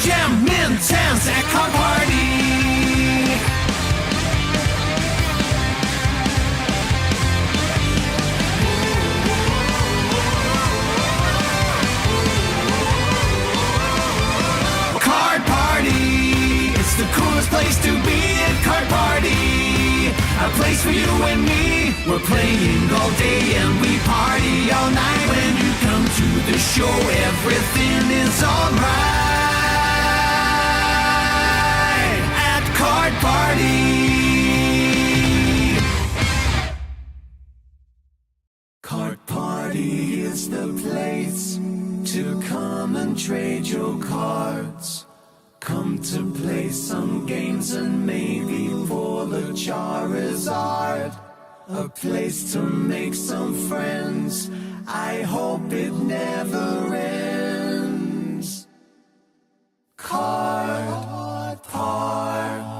jam intense at Card Party. Card Party, it's the coolest place to be at Card Party. A place for you and me. We're playing all day and we party all night. When you come to the show, everything is alright at Card Party. Card Party is the place to come and trade your cards. Come to play some games and maybe pull the Charizard. A place to make some friends. I hope it never ends. Card Party.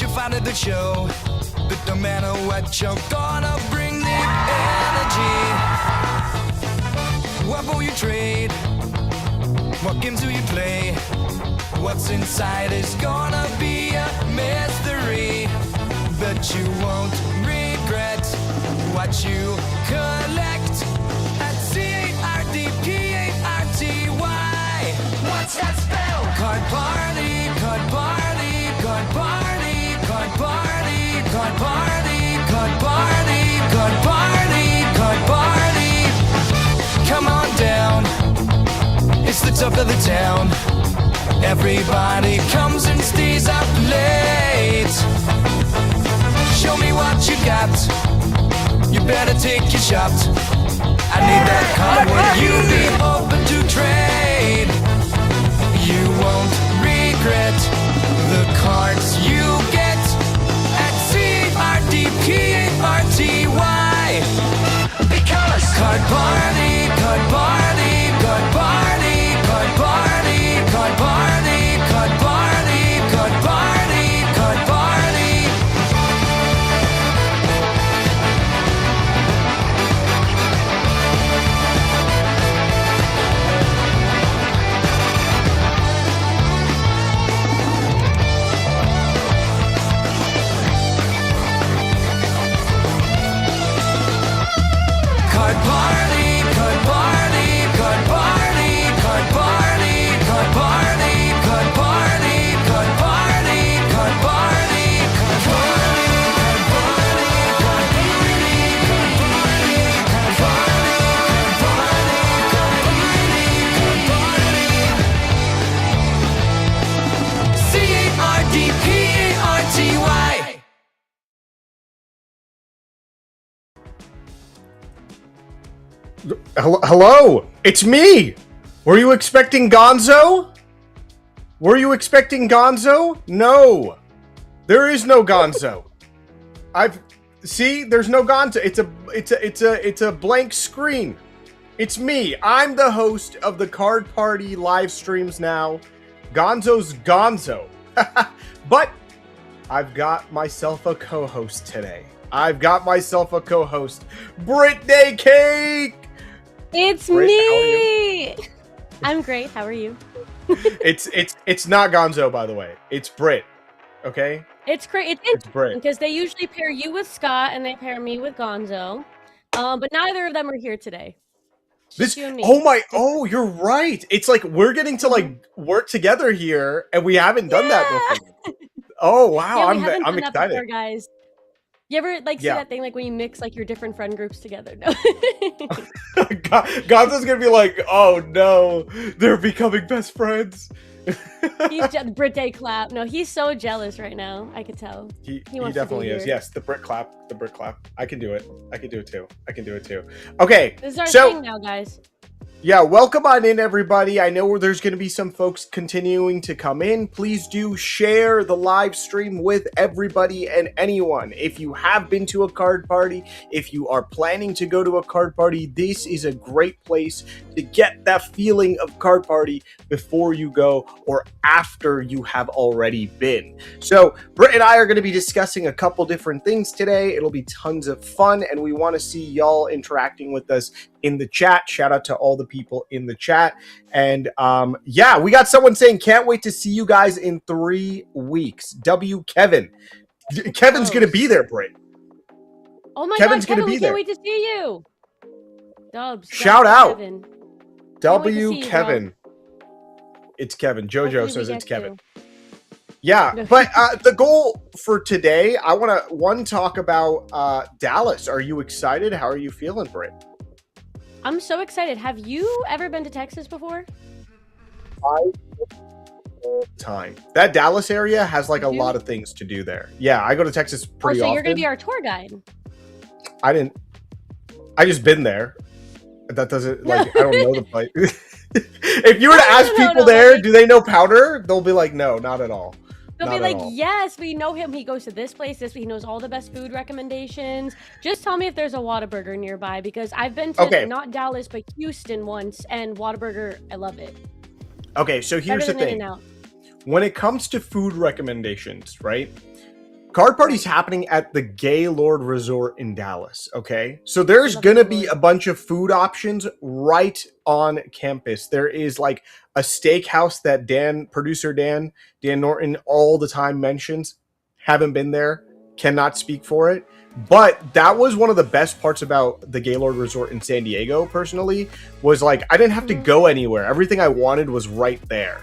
You find at the show that no matter what, you're gonna bring the energy. What will you trade? What games do you play? What's inside is gonna be a mystery, but you won't regret what you collect at CARDPARTY. What's that spell? Card Party, Card Party, Card Party. Card Party, Card Party, Card Party, Card Party, Card Party. Come on down, it's the top of the town. Everybody comes and stays up late. Show me what you got, you better take your shot. I need that card, would you be open to trade? You won't regret the cards you get. CARDPARTY. Because Card Party, Card Party, Card Party, Card Party, Card Party, Card Party, Card Party, Card Party. Card Party, Card Party, Card Party, Card Party, Card Party, Card Party, Card Party, Card Party, Card Party, Card Party, Card Party, CARDPARTY. Hello, it's me. Were you expecting Gonzo? Were you expecting Gonzo? No, there is no Gonzo. There's no Gonzo. It's a blank screen. It's me. I'm the host of the Card Party live streams now. Gonzo's Gonzo. But I've got myself a co-host today. Brittany Cake. It's Britt, me. I'm great. How are you? It's not Gonzo, by the way. It's Britt. Okay. It's great. It's Britt. Because they usually pair you with Scott and they pair me with Gonzo. But neither of them are here today. Just you and me. Oh, you're right. It's like we're getting to like work together here, and we haven't done that before. Oh wow, Yeah, I'm excited, before, guys. You ever see that thing like when you mix like your different friend groups together? No. Gonzo's gonna be like, oh no, they're becoming best friends. He's Brit Day clap. No, he's so jealous right now. I could tell. He definitely is. Yes, the Brit clap. I can do it. I can do it too. Okay. This is our thing now, guys. Yeah, welcome on in, everybody. I know there's going to be some folks continuing to come in. Please do share the live stream with everybody and anyone. If you have been to a card party, if you are planning to go to a card party, this is a great place to get that feeling of card party before you go or after you have already been. So, Britt and I are going to be discussing a couple different things today. It'll be tons of fun, and we want to see y'all interacting with us in the chat. Shout out to all the people in the chat. And yeah, we got someone saying, can't wait to see you guys in 3 weeks. W. Kevin. Kevin's going to be there, Britt. Oh my Kevin's God, gonna Kevin, be we there. can't wait to see you. Dubs. Shout Dubs, out. Kevin. W. see you, Kevin. It's Kevin. JoJo Hopefully we says get it's Kevin. to. Yeah, but the goal for today, I want to, talk about Dallas. Are you excited? How are you feeling, Britt? I'm so excited. Have you ever been to Texas before? Time. That Dallas area has like a You? lot of things to do there. Yeah, I go to Texas pretty so often. you're going to be our tour guide. I just been there. That doesn't, like, I don't know the place. If you were to ask people there, like, do they know Powder? They'll be like, no, not at all. They'll Not be at like, all. yes, we know him. He goes to this place. He knows all the best food recommendations. Just tell me if there's a Whataburger nearby, because I've been to Okay. not Dallas, but Houston once, and Whataburger, I love it. Okay, so here's Better the than thing. In-N-Out. When it comes to food recommendations, right? Card party's happening at the Gaylord Resort in Dallas, okay? So there's Love gonna the be Gaylord. a bunch of food options right on campus. There is like a steakhouse that producer Dan Norton all the time mentions. Haven't been there, cannot speak for it. But that was one of the best parts about the Gaylord Resort in San Diego, personally, was like I didn't have to go anywhere. Everything I wanted was right there.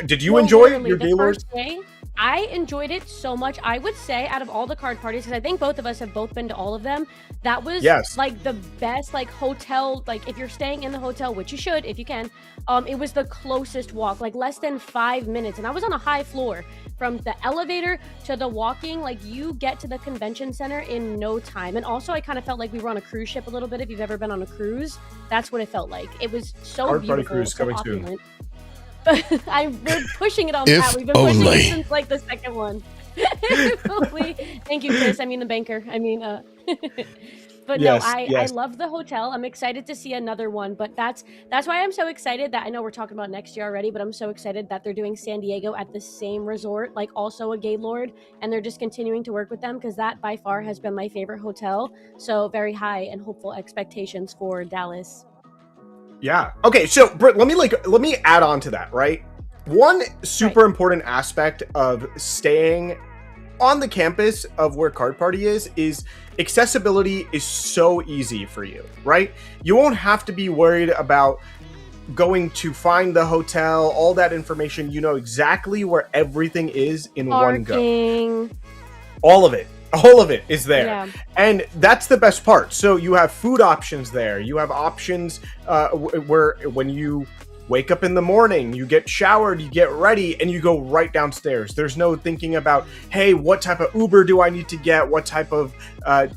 Did you Well, enjoy literally, your the Gaylord? first day, I enjoyed it so much. I would say out of all the card parties, because I think both of us have both been to all of them, that was Yes. like the best like hotel, like if you're staying in the hotel, which you should if you can, it was the closest walk, like less than 5 minutes. And I was on a high floor. From the elevator to the walking, like you get to the convention center in no time. And also I kind of felt like we were on a cruise ship a little bit. If you've ever been on a cruise, that's what it felt like. It was so Card party beautiful, cruise so coming soon. opulent. We're pushing it on If Pat. We've been pushing only. it since like the second one. Hopefully. Thank you, Chris. I mean the banker. But Yes, no, I yes. love the hotel. I'm excited to see another one. But that's why I'm so excited that I know we're talking about next year already, but I'm so excited that they're doing San Diego at the same resort, like also a Gaylord, and they're just continuing to work with them because that by far has been my favorite hotel. So very high and hopeful expectations for Dallas. Yeah. Okay, so Britt, let me add on to that, right? One super important aspect of staying on the campus of where Card Party is accessibility is so easy for you, right? You won't have to be worried about going to find the hotel, all that information. You know exactly where everything is in one go. Parking. All of it is there. Yeah. And that's the best part. So you have food options there. You have options where when you wake up in the morning, you get showered, you get ready, and you go right downstairs. There's no thinking about, hey, what type of Uber do I need to get? What type of,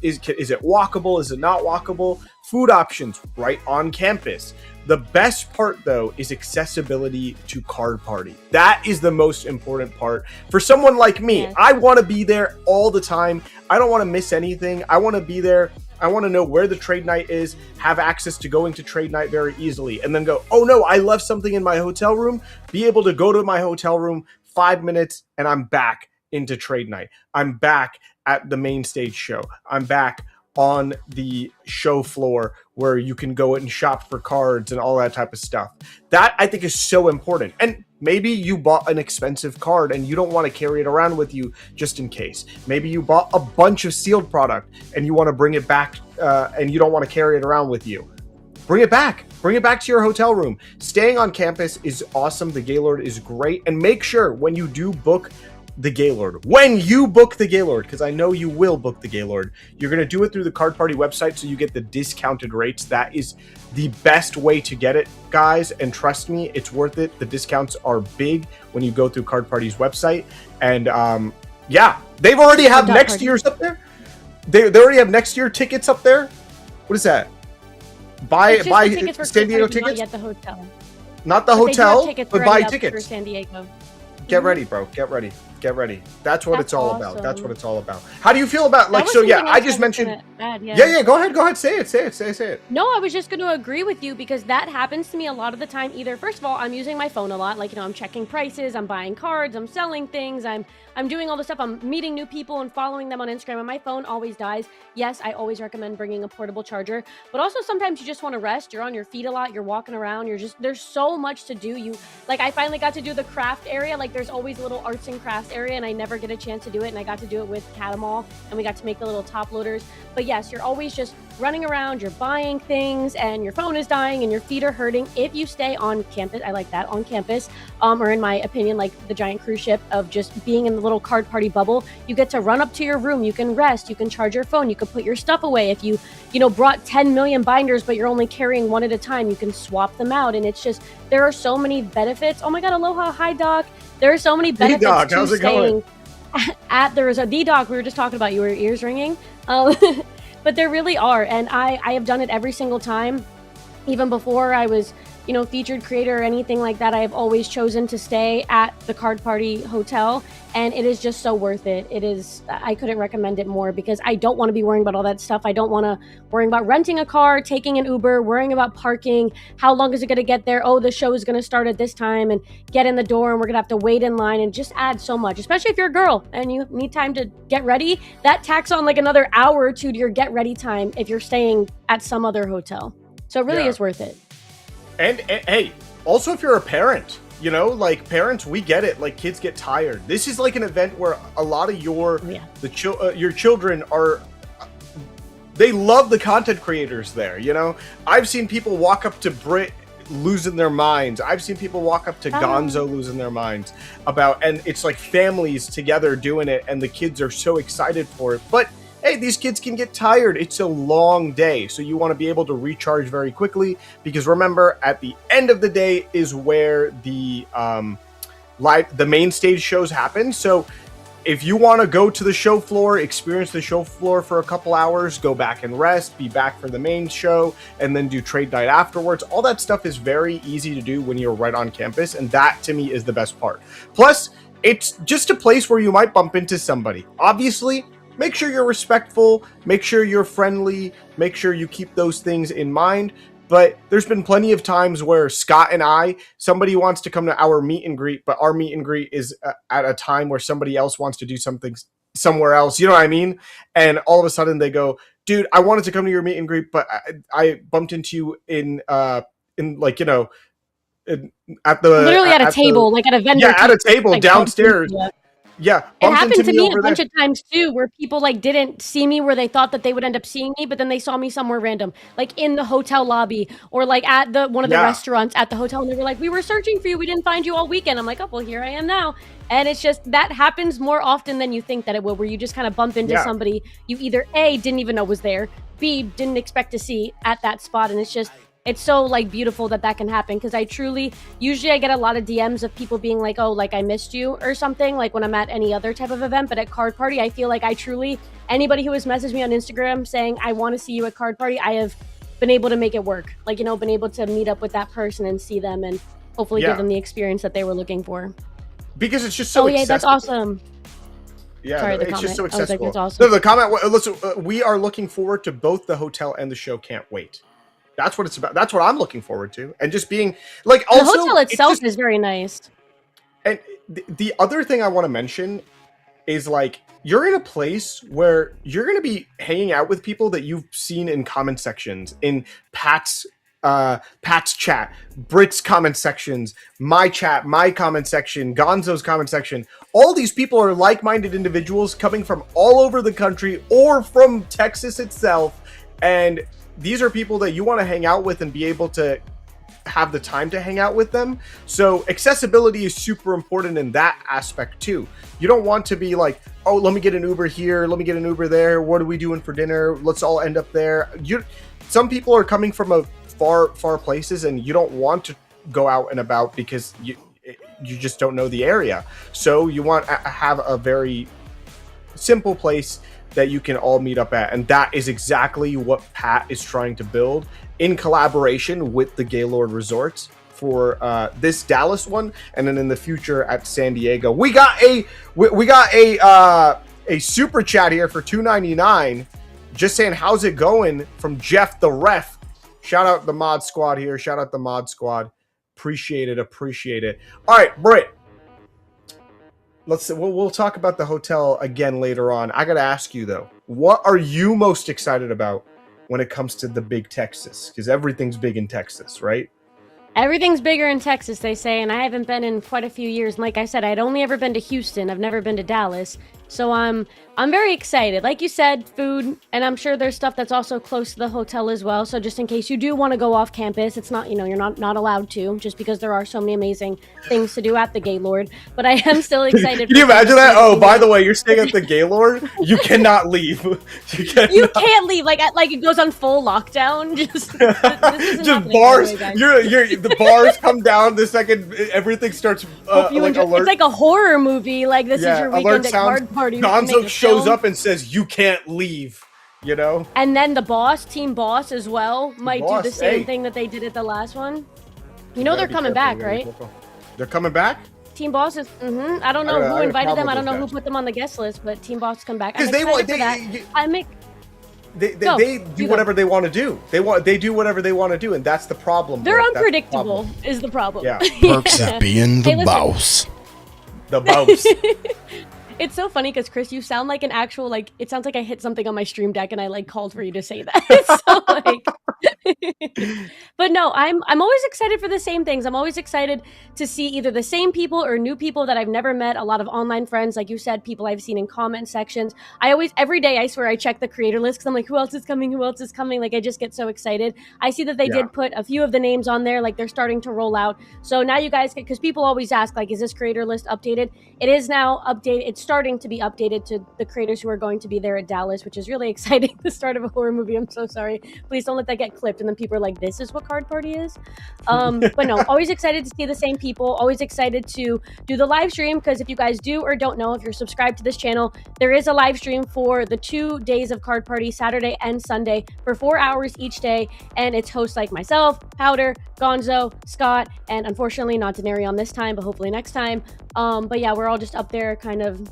is it walkable? Is it not walkable? Food options right on campus. The best part, though, is accessibility to Card Party. That is the most important part. For someone like me, Yes. I want to be there all the time. I don't want to miss anything. I want to be there. I want to know where the trade night is, have access to going to trade night very easily, and then go, oh no, I left something in my hotel room. Be able to go to my hotel room 5 minutes, and I'm back into trade night. I'm back at the main stage show. I'm back on the show floor where you can go and shop for cards and all that type of stuff. That I think is so important. And maybe you bought an expensive card and you don't want to carry it around with you just in case. Maybe you bought a bunch of sealed product and you want to bring it back and you don't want to carry it around with you. Bring it back. Bring it back to your hotel room. Staying on campus is awesome. The Gaylord is great. And make sure when you do book the Gaylord, because I know you will book the Gaylord, you're going to do it through the Card Party website so you get the discounted rates. That is the best way to get it, guys. And trust me, it's worth it. The discounts are big when you go through Card Party's website. And yeah, they've already have next year's up there. They already have next year tickets up there. What is that? Buy It's just the tickets for San Diego Card Party, not tickets, yet the hotel. not the But they do have hotel, tickets but already buy up for tickets. San Diego. Get Mhm. ready, bro. Get ready. Get ready. That's what That's it's all about. That's awesome. what it's all about. How do you feel about That like was so? Yeah, something I else just was mentioned. gonna add, Yeah. Go ahead. Go ahead. Say it. No, I was just going to agree with you because that happens to me a lot of the time. Either, first of all, I'm using my phone a lot, like, I'm checking prices, I'm buying cards, I'm selling things, I'm doing all this stuff, I'm meeting new people and following them on Instagram, and my phone always dies. Yes, I always recommend bringing a portable charger, but also sometimes you just want to rest. You're on your feet a lot, you're walking around, there's so much to do. Like, I finally got to do the craft area. Like, there's always a little arts and crafts area, and I never get a chance to do it, and I got to do it with Catamall, and we got to make the little top loaders. But yes, you're always just running around, you're buying things, and your phone is dying, and your feet are hurting. If you stay on campus, I like that, on campus, or in my opinion, like the giant cruise ship of just being in the little card party bubble, you get to run up to your room, you can rest, you can charge your phone, you can put your stuff away. If you brought 10 million binders, but you're only carrying one at a time, you can swap them out. And it's just, there are so many benefits. Oh my God, aloha, hi Doc. There are so many benefits Doc, to how's it going? staying at the resort. The Doc, we were just talking about, you were ears ringing. But there really are, and I have done it every single time. Even before I was, featured creator or anything like that, I have always chosen to stay at the Card Party Hotel, and it is just so worth it. I couldn't recommend it more because I don't want to be worrying about all that stuff. I don't want to worry about renting a car, taking an Uber, worrying about parking. How long is it going to get there? Oh, the show is going to start at this time, and get in the door, and we're going to have to wait in line, and just add so much, especially if you're a girl and you need time to get ready. That tacks on like another hour or two to your get ready time if you're staying at some other hotel. So it really is worth it. And hey, also if you're a parent, like parents, we get it. Like, kids get tired. This is like an event where a lot of your children are. They love the content creators there. I've seen people walk up to Brit losing their minds. I've seen people walk up to Gonzo losing their minds and it's like families together doing it, and the kids are so excited for it. But hey, these kids can get tired. It's a long day, so you want to be able to recharge very quickly, because remember, at the end of the day is where the main stage shows happen. So if you want to go to the show floor, experience the show floor for a couple hours, go back and rest, be back for the main show, and then do trade night afterwards, all that stuff is very easy to do when you're right on campus, and that to me is the best part. Plus, it's just a place where you might bump into somebody. Obviously, make sure you're respectful, make sure you're friendly, make sure you keep those things in mind. But there's been plenty of times where Scott and somebody wants to come to our meet and greet, but our meet and greet is at a time where somebody else wants to do something somewhere else. You know what I mean? And all of a sudden they go, dude, I wanted to come to your meet and greet, but I bumped into you at a table, like at a vendor. Yeah, at a table like downstairs. Yeah, it happened to me a bunch of times too, where people like didn't see me where they thought that they would end up seeing me, but then they saw me somewhere random, like in the hotel lobby or like at one of the restaurants at the hotel, and they were like, "We were searching for you. We didn't find you all weekend." I'm like, "Oh, well, here I am now." And it's just, that happens more often than you think that it will, where you just kind of bump into somebody you either A, didn't even know was there, B, didn't expect to see at that spot, and it's so like beautiful that can happen, because usually I get a lot of DMs of people being like, oh, like I missed you or something, like when I'm at any other type of event, but at Card Party, I feel like anybody who has messaged me on Instagram saying, I want to see you at Card Party, I have been able to make it work. Like, been able to meet up with that person and see them and hopefully give them the experience that they were looking for. Because it's just so accessible. That's awesome. Yeah, sorry, it's just so accessible. I was like, that's awesome. No, the comment, listen, we are looking forward to both the hotel and the show. Can't wait. That's what it's about. That's what I'm looking forward to. And just being like, also, the hotel itself is very nice. And the other thing I want to mention is, like, you're in a place where you're going to be hanging out with people that you've seen in comment sections, in Pat's chat, Brit's comment sections, my chat, my comment section, Gonzo's comment section. All these people are like-minded individuals coming from all over the country or from Texas itself. And these are people that you want to hang out with and be able to have the time to hang out with them. So accessibility is super important in that aspect too. You don't want to be like, oh, let me get an Uber here, let me get an Uber there, what are we doing for dinner, let's all end up there. Some people are coming from far places, and you don't want to go out and about because you just don't know the area. So you want to have a very simple place that you can all meet up at. And that is exactly what Pat is trying to build in collaboration with the Gaylord Resorts for this Dallas one, and then in the future at San Diego. We got a super chat here for $2.99, just saying how's it going from Jeff the Ref. Shout out the mod squad here. Shout out the mod squad. Appreciate it. All right, Britt. We'll talk about the hotel again later on. I gotta ask you though, what are you most excited about when it comes to the big Texas? Because everything's big in Texas, right? Everything's bigger in Texas, they say, and I haven't been in quite a few years. And like I said, I'd only ever been to Houston. I've never been to Dallas. So I'm very excited. Like you said, food, and I'm sure there's stuff that's also close to the hotel as well. So just in case you do want to go off campus, it's not, you're not allowed to, just because there are so many amazing things to do at the Gaylord. But I am still excited. Can you imagine that? Oh, by the way, you're staying at the Gaylord. You cannot leave. You can't leave. Like it goes on full lockdown. Just bars. The bars come down the second everything starts alert. It's like a horror movie. Like this is your weekend at card party. Gonzo shows up and says, "You can't leave." And then the Team Boss as well, might do the same thing that they did at the last one. They're coming back, right? They're coming back? Team Boss is. I don't know who invited them. I don't know who put them on the guest list, but Team Boss come back. Because they do whatever they want to do. They do whatever they want to do, and that's the problem. They're unpredictable. Is the problem? Yeah. Perks of being the boss. The boss. It's so funny because Chris, you sound like an actual it sounds like I hit something on my stream deck and I called for you to say that. But no, I'm always excited for the same things. I'm always excited to see either the same people or new people that I've never met. A lot of online friends, like you said, people I've seen in comment sections. Every day I swear I check the creator list because I'm like, who else is coming? Like I just get so excited. I see that they did put a few of the names on there, like they're starting to roll out. So now you guys because people always ask, is this creator list updated? It is now updated. It's starting to be updated to the creators who are going to be there at Dallas, which is really exciting. The start of a horror movie. I'm so sorry. Please don't let that get clipped and then people are like, this is what Card Party is. But no, always excited to see the same people, always excited to do the live stream, because if you guys do or don't know, if you're subscribed to this channel, there is a live stream for the 2 days of Card Party, Saturday and Sunday, for 4 hours each day, and it's hosts like myself, Powder, Gonzo, Scott, and unfortunately not Denarion this time, but hopefully next time. But yeah, we're all just up there kind of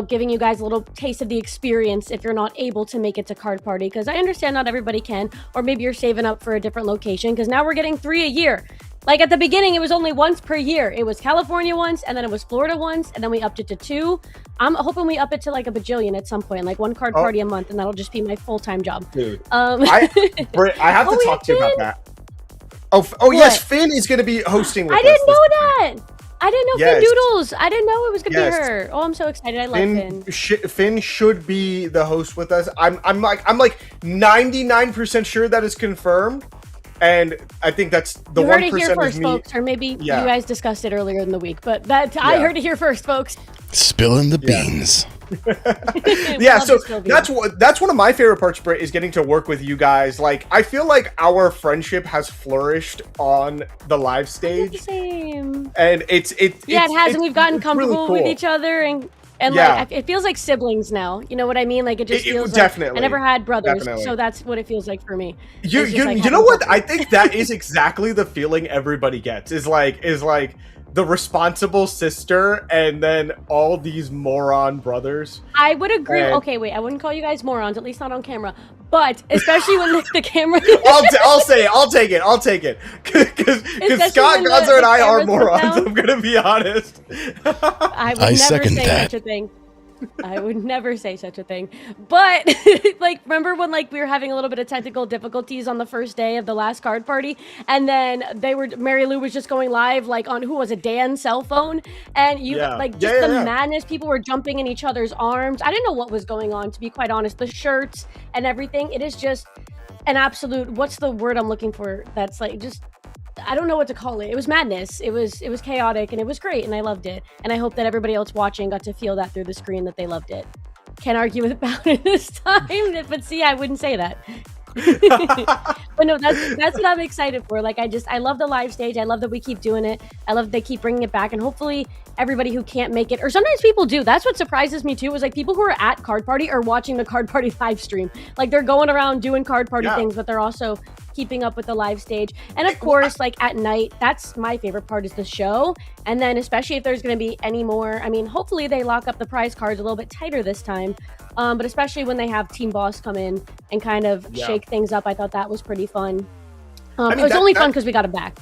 giving you guys a little taste of the experience if you're not able to make it to Card Party, because I understand not everybody can, or maybe you're saving up for a different location, because now we're getting 3 a year. Like at the beginning, it was only once per year. It was California once, and then it was Florida once, and then we upped it to 2. I'm hoping we up it to like a bajillion at some point, like 1 card party a month, and that'll just be my full-time job. Dude, I have to talk to you about that. Oh yes, Finn is going to be hosting with us. I didn't know that. I didn't know Finn Doodles. I didn't know it was gonna be her. Oh, I'm so excited. I love Finn. Finn should be the host with us. I'm like 99% sure that is confirmed, and I think that's the 1% you heard it here first, folks, or maybe you guys discussed it earlier in the week, but I heard it here first, folks. Spilling the beans. Yeah, so that's one of my favorite parts, Britt, is getting to work with you guys. Like, I feel like our friendship has flourished on the live stage. Same. And it has, and we've gotten comfortable with each other, and like it feels like siblings now. You know what I mean? Like it just feels definitely. Like I never had brothers, so that's what it feels like for me. You know what? I think that is exactly the feeling everybody gets. Is like the responsible sister and then all these moron brothers. I would agree. Okay, wait, I wouldn't call you guys morons, at least not on camera. But especially when the camera I'll say it. I'll take it. Because Scott, Gonzo, and I are morons. I'm gonna be honest. I would never say such a thing. I would never say such a thing. But like, remember when we were having a little bit of technical difficulties on the first day of the last card party, and then Mary Lou was just going live on who was it, Dan's cell phone, and the madness, people were jumping in each other's arms. I didn't know what was going on, to be quite honest. The shirts and everything, it is just an absolute, what's the word I'm looking for, that's just, I don't know what to call it. It was madness. It was chaotic, and it was great, and I loved it. And I hope that everybody else watching got to feel that through the screen, that they loved it. Can't argue about it this time, but see, I wouldn't say that. But no, that's what I'm excited for. Like, I love the live stage. I love that we keep doing it. I love that they keep bringing it back, and hopefully everybody who can't make it, or sometimes people do. That's what surprises me too. Is like people who are at Card Party are watching the Card Party live stream. Like they're going around doing Card Party things, but they're also keeping up with the live stage. And of course, like at night, that's my favorite part is the show. And then especially if there's going to be any more, I mean, hopefully they lock up the prize cards a little bit tighter this time. But especially when they have Team Boss come in and kind of shake things up, I thought that was pretty fun. It was only fun because we got it back.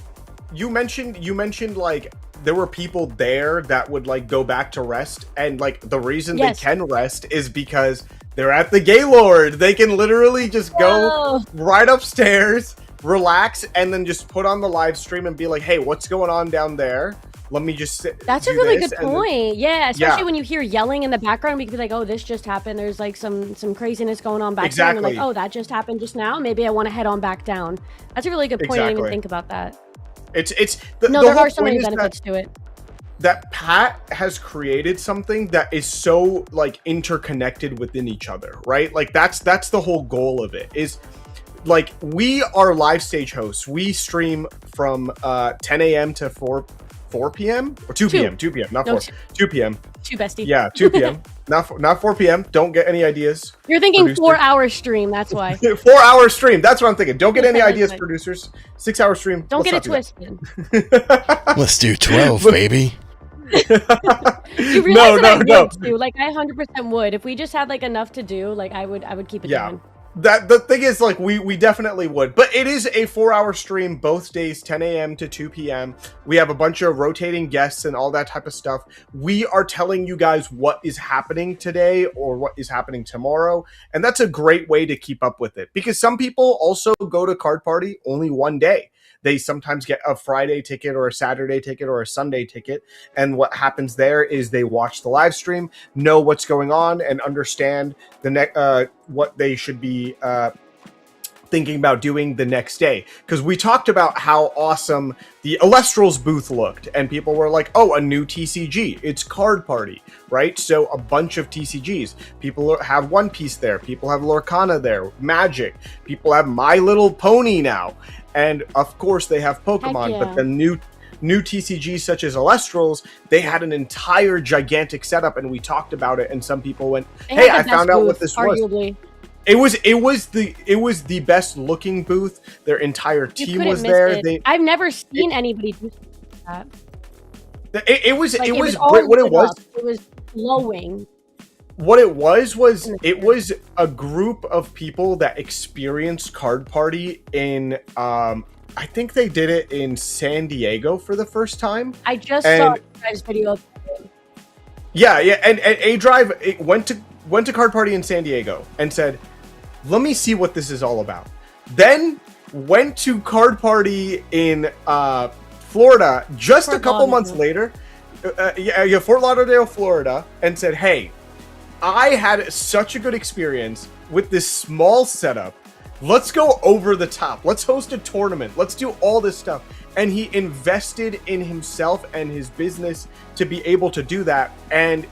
You mentioned like there were people there that would like go back to rest, and like the reason they can rest is because they're at the Gaylord. They can literally just go right upstairs, relax, and then just put on the live stream and be like, "Hey, what's going on down there? Let me just sit." That's a really good point. Especially when you hear yelling in the background, we could be like, "Oh, this just happened. There's like some craziness going on back there." And like, "Oh, that just happened just now. Maybe I want to head on back down." That's a really good point. I didn't even think about that. There are so many benefits to it. That Pat has created something that is so like interconnected within each other, right? Like that's the whole goal of it. Is like we are live stage hosts. We stream from 10 a.m. to 4 p.m. or 2 p.m. 2 p.m. Not 4. 2 p.m. 2 bestie. Yeah, 2 p.m. not 4 p.m. Don't get any ideas. You're thinking 4-hour stream. That's why. 4-hour stream. That's what I'm thinking. Don't get any ideas, producers. 6-hour stream. Don't get it twisted. Let's do 12, baby. You realize that I would too. Like I 100% would. If we just had like enough to do, like I would keep it going. That the thing is, like we definitely would, but it is a 4-hour stream both days, 10 a.m. to 2 p.m. We have a bunch of rotating guests and all that type of stuff. We are telling you guys what is happening today or what is happening tomorrow, and that's a great way to keep up with it because some people also go to Card Party only one day. They sometimes get a Friday ticket or a Saturday ticket or a Sunday ticket. And what happens there is they watch the live stream, know what's going on, and understand what they should be thinking about doing the next day. Because we talked about how awesome the Elestrals booth looked. And people were like, oh, a new TCG. It's Card Party, right? So a bunch of TCGs. People have One Piece there. People have Lorcana there. Magic. People have My Little Pony now. And of course they have Pokemon, but the new TCGs such as Elestrals, they had an entire gigantic setup, and we talked about it. And some people went, "Hey, I found out what this was." It was the best looking booth. Their entire team was there. I've never seen anybody do that. It was what it was. It was glowing. What it was it was a group of people that experienced Card Party in I think they did it in San Diego for the first time. I just saw Drive's video. Yeah, and A Drive went to Card Party in San Diego and said, "Let me see what this is all about." Then went to Card Party in Florida just a couple months later. Fort Lauderdale, Florida, and said, "Hey, I had such a good experience with this small setup. Let's go over the top. Let's host a tournament. Let's do all this stuff." And he invested in himself and his business to be able to do that. And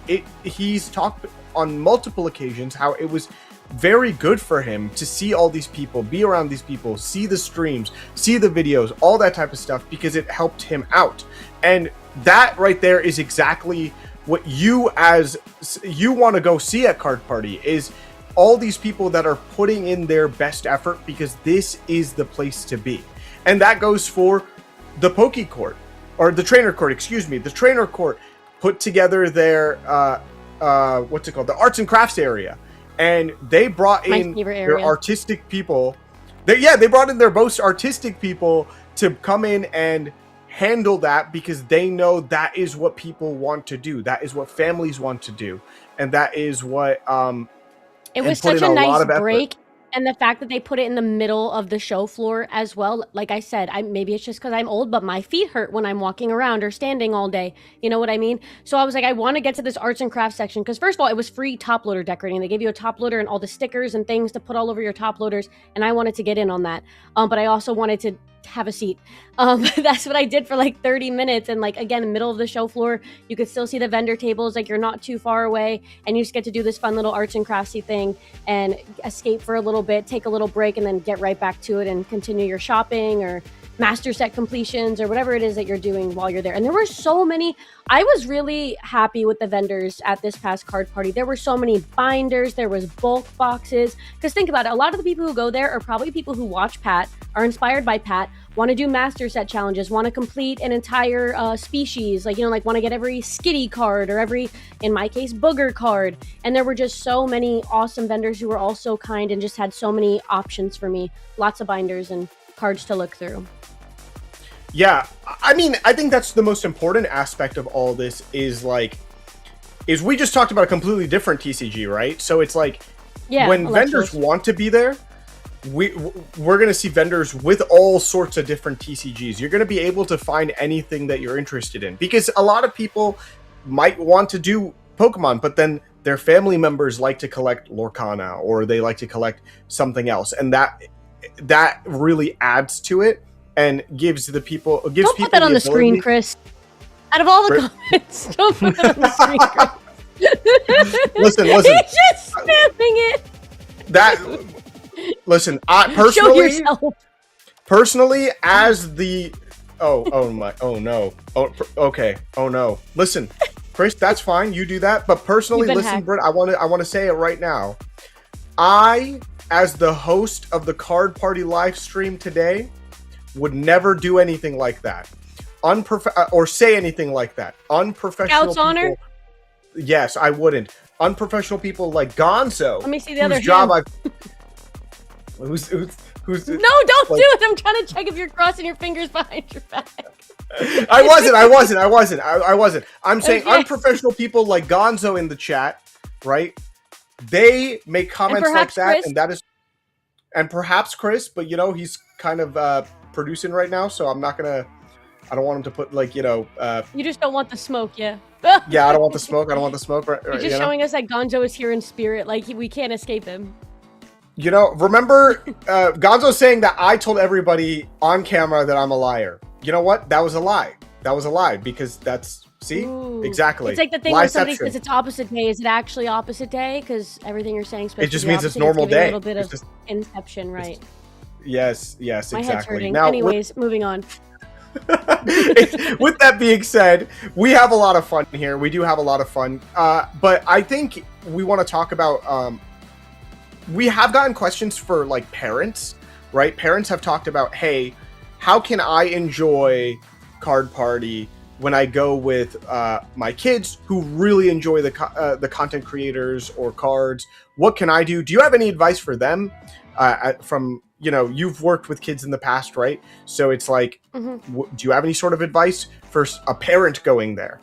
he's talked on multiple occasions how it was very good for him to see all these people, be around these people, see the streams, see the videos, all that type of stuff, because it helped him out. And that right there is exactly what you want to go see at Card Party, is all these people that are putting in their best effort, because this is the place to be. And that goes for the Poke Court, or the Trainer Court, the Trainer Court put together their what's it called, the Arts and Crafts area, and they brought in their artistic people. They brought in their most artistic people to come in and handle that, because they know that is what people want to do, that is what families want to do, and that is what it was such a nice break. And the fact that they put it in the middle of the show floor as well. Like I said, maybe it's just because I'm old, but my feet hurt when I'm walking around or standing all day. You know what I mean? So I was like, I want to get to this arts and crafts section, because first of all, it was free top loader decorating. They gave you a top loader and all the stickers and things to put all over your top loaders, and I wanted to get in on that. But I also wanted to have a seat. That's what I did for like 30 minutes. And like, again, in the middle of the show floor, you could still see the vendor tables. Like, you're not too far away, and you just get to do this fun little arts and craftsy thing and escape for a little bit, take a little break, and then get right back to it and continue your shopping or master set completions or whatever it is that you're doing while you're there. And there were so many. I was really happy with the vendors at this past card party. There were so many binders, there was bulk boxes. Because think about it, a lot of the people who go there are probably people who watch Pat, are inspired by Pat, want to do master set challenges, want to complete an entire species, like, you know, like want to get every Skitty card or every, in my case, Booger card. And there were just so many awesome vendors who were all so kind and just had so many options for me. Lots of binders and cards to look through. Yeah, I mean, I think that's the most important aspect of all this is we just talked about a completely different TCG, right? So it's like, when vendors want to be there, we're going to see vendors with all sorts of different TCGs. You're going to be able to find anything that you're interested in, because a lot of people might want to do Pokemon, but then their family members like to collect Lorcana, or they like to collect something else, and that really adds to it. And gives people. Don't put that on the screen, Chris. Out of all the comments, don't put that on the screen, Chris. Listen. He's just spamming it. Listen. I personally. Show yourself. Personally, as the. Oh no. Okay. Oh no. Listen, Chris. That's fine. You do that. But personally, listen, Britt. I want to say it right now. I, as the host of the Card Party live stream today, would never do anything like that, or say anything like that. Unprofessional Scout's honor? Yes, I wouldn't. Unprofessional people like Gonzo. Let me see the other job hand. Who's No, don't do it. I'm trying to check if you're crossing your fingers behind your back. I wasn't. I'm saying unprofessional people like Gonzo in the chat, right? They make comments like that, Chris. And perhaps Chris, but you know, he's kind of producing right now, so I don't want him to put you just don't want the smoke. Yeah, I don't want the smoke. Right, you're just showing us that Gonzo is here in spirit, like we can't escape him. You know, remember Gonzo saying that I told everybody on camera that I'm a liar. You know what, that was a lie, because that's exactly, it's like the thing when somebody says it's opposite day. Is it actually opposite day? Because everything you're saying is supposed it just to be means it's normal day. A little bit of inception, right? Yes, My exactly. head's hurting. Now, anyways, moving on. With that being said, we have a lot of fun here. We do have a lot of fun. But I think we want to talk about, we have gotten questions for like parents, right? Parents have talked about, hey, how can I enjoy Card Party when I go with my kids who really enjoy the content creators or cards? What can I do? Do you have any advice for them from, you know, you've worked with kids in the past, right? So it's like, do you have any sort of advice for a parent going there?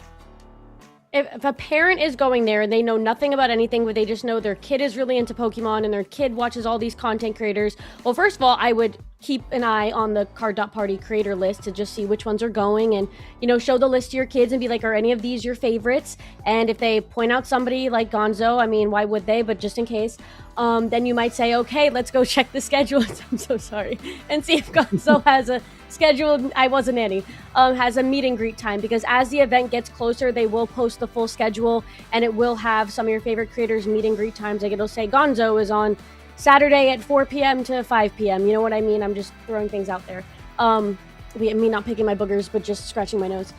If a parent is going there and they know nothing about anything, but they just know their kid is really into Pokemon and their kid watches all these content creators, well, first of all, I would keep an eye on the Card.Party creator list to just see which ones are going, and, you know, show the list to your kids and be like, are any of these your favorites? And if they point out somebody like Gonzo, I mean, why would they? But just in case, then you might say, okay, let's go check the schedule. I'm so sorry. And see if Gonzo has a scheduled, I wasn't any, has a meet and greet time, because as the event gets closer, they will post the full schedule and it will have some of your favorite creators meet and greet times. Like, it'll say Gonzo is on Saturday at 4 p.m. to 5 p.m. You know what I mean? I'm just throwing things out there. Me not picking my boogers, but just scratching my nose.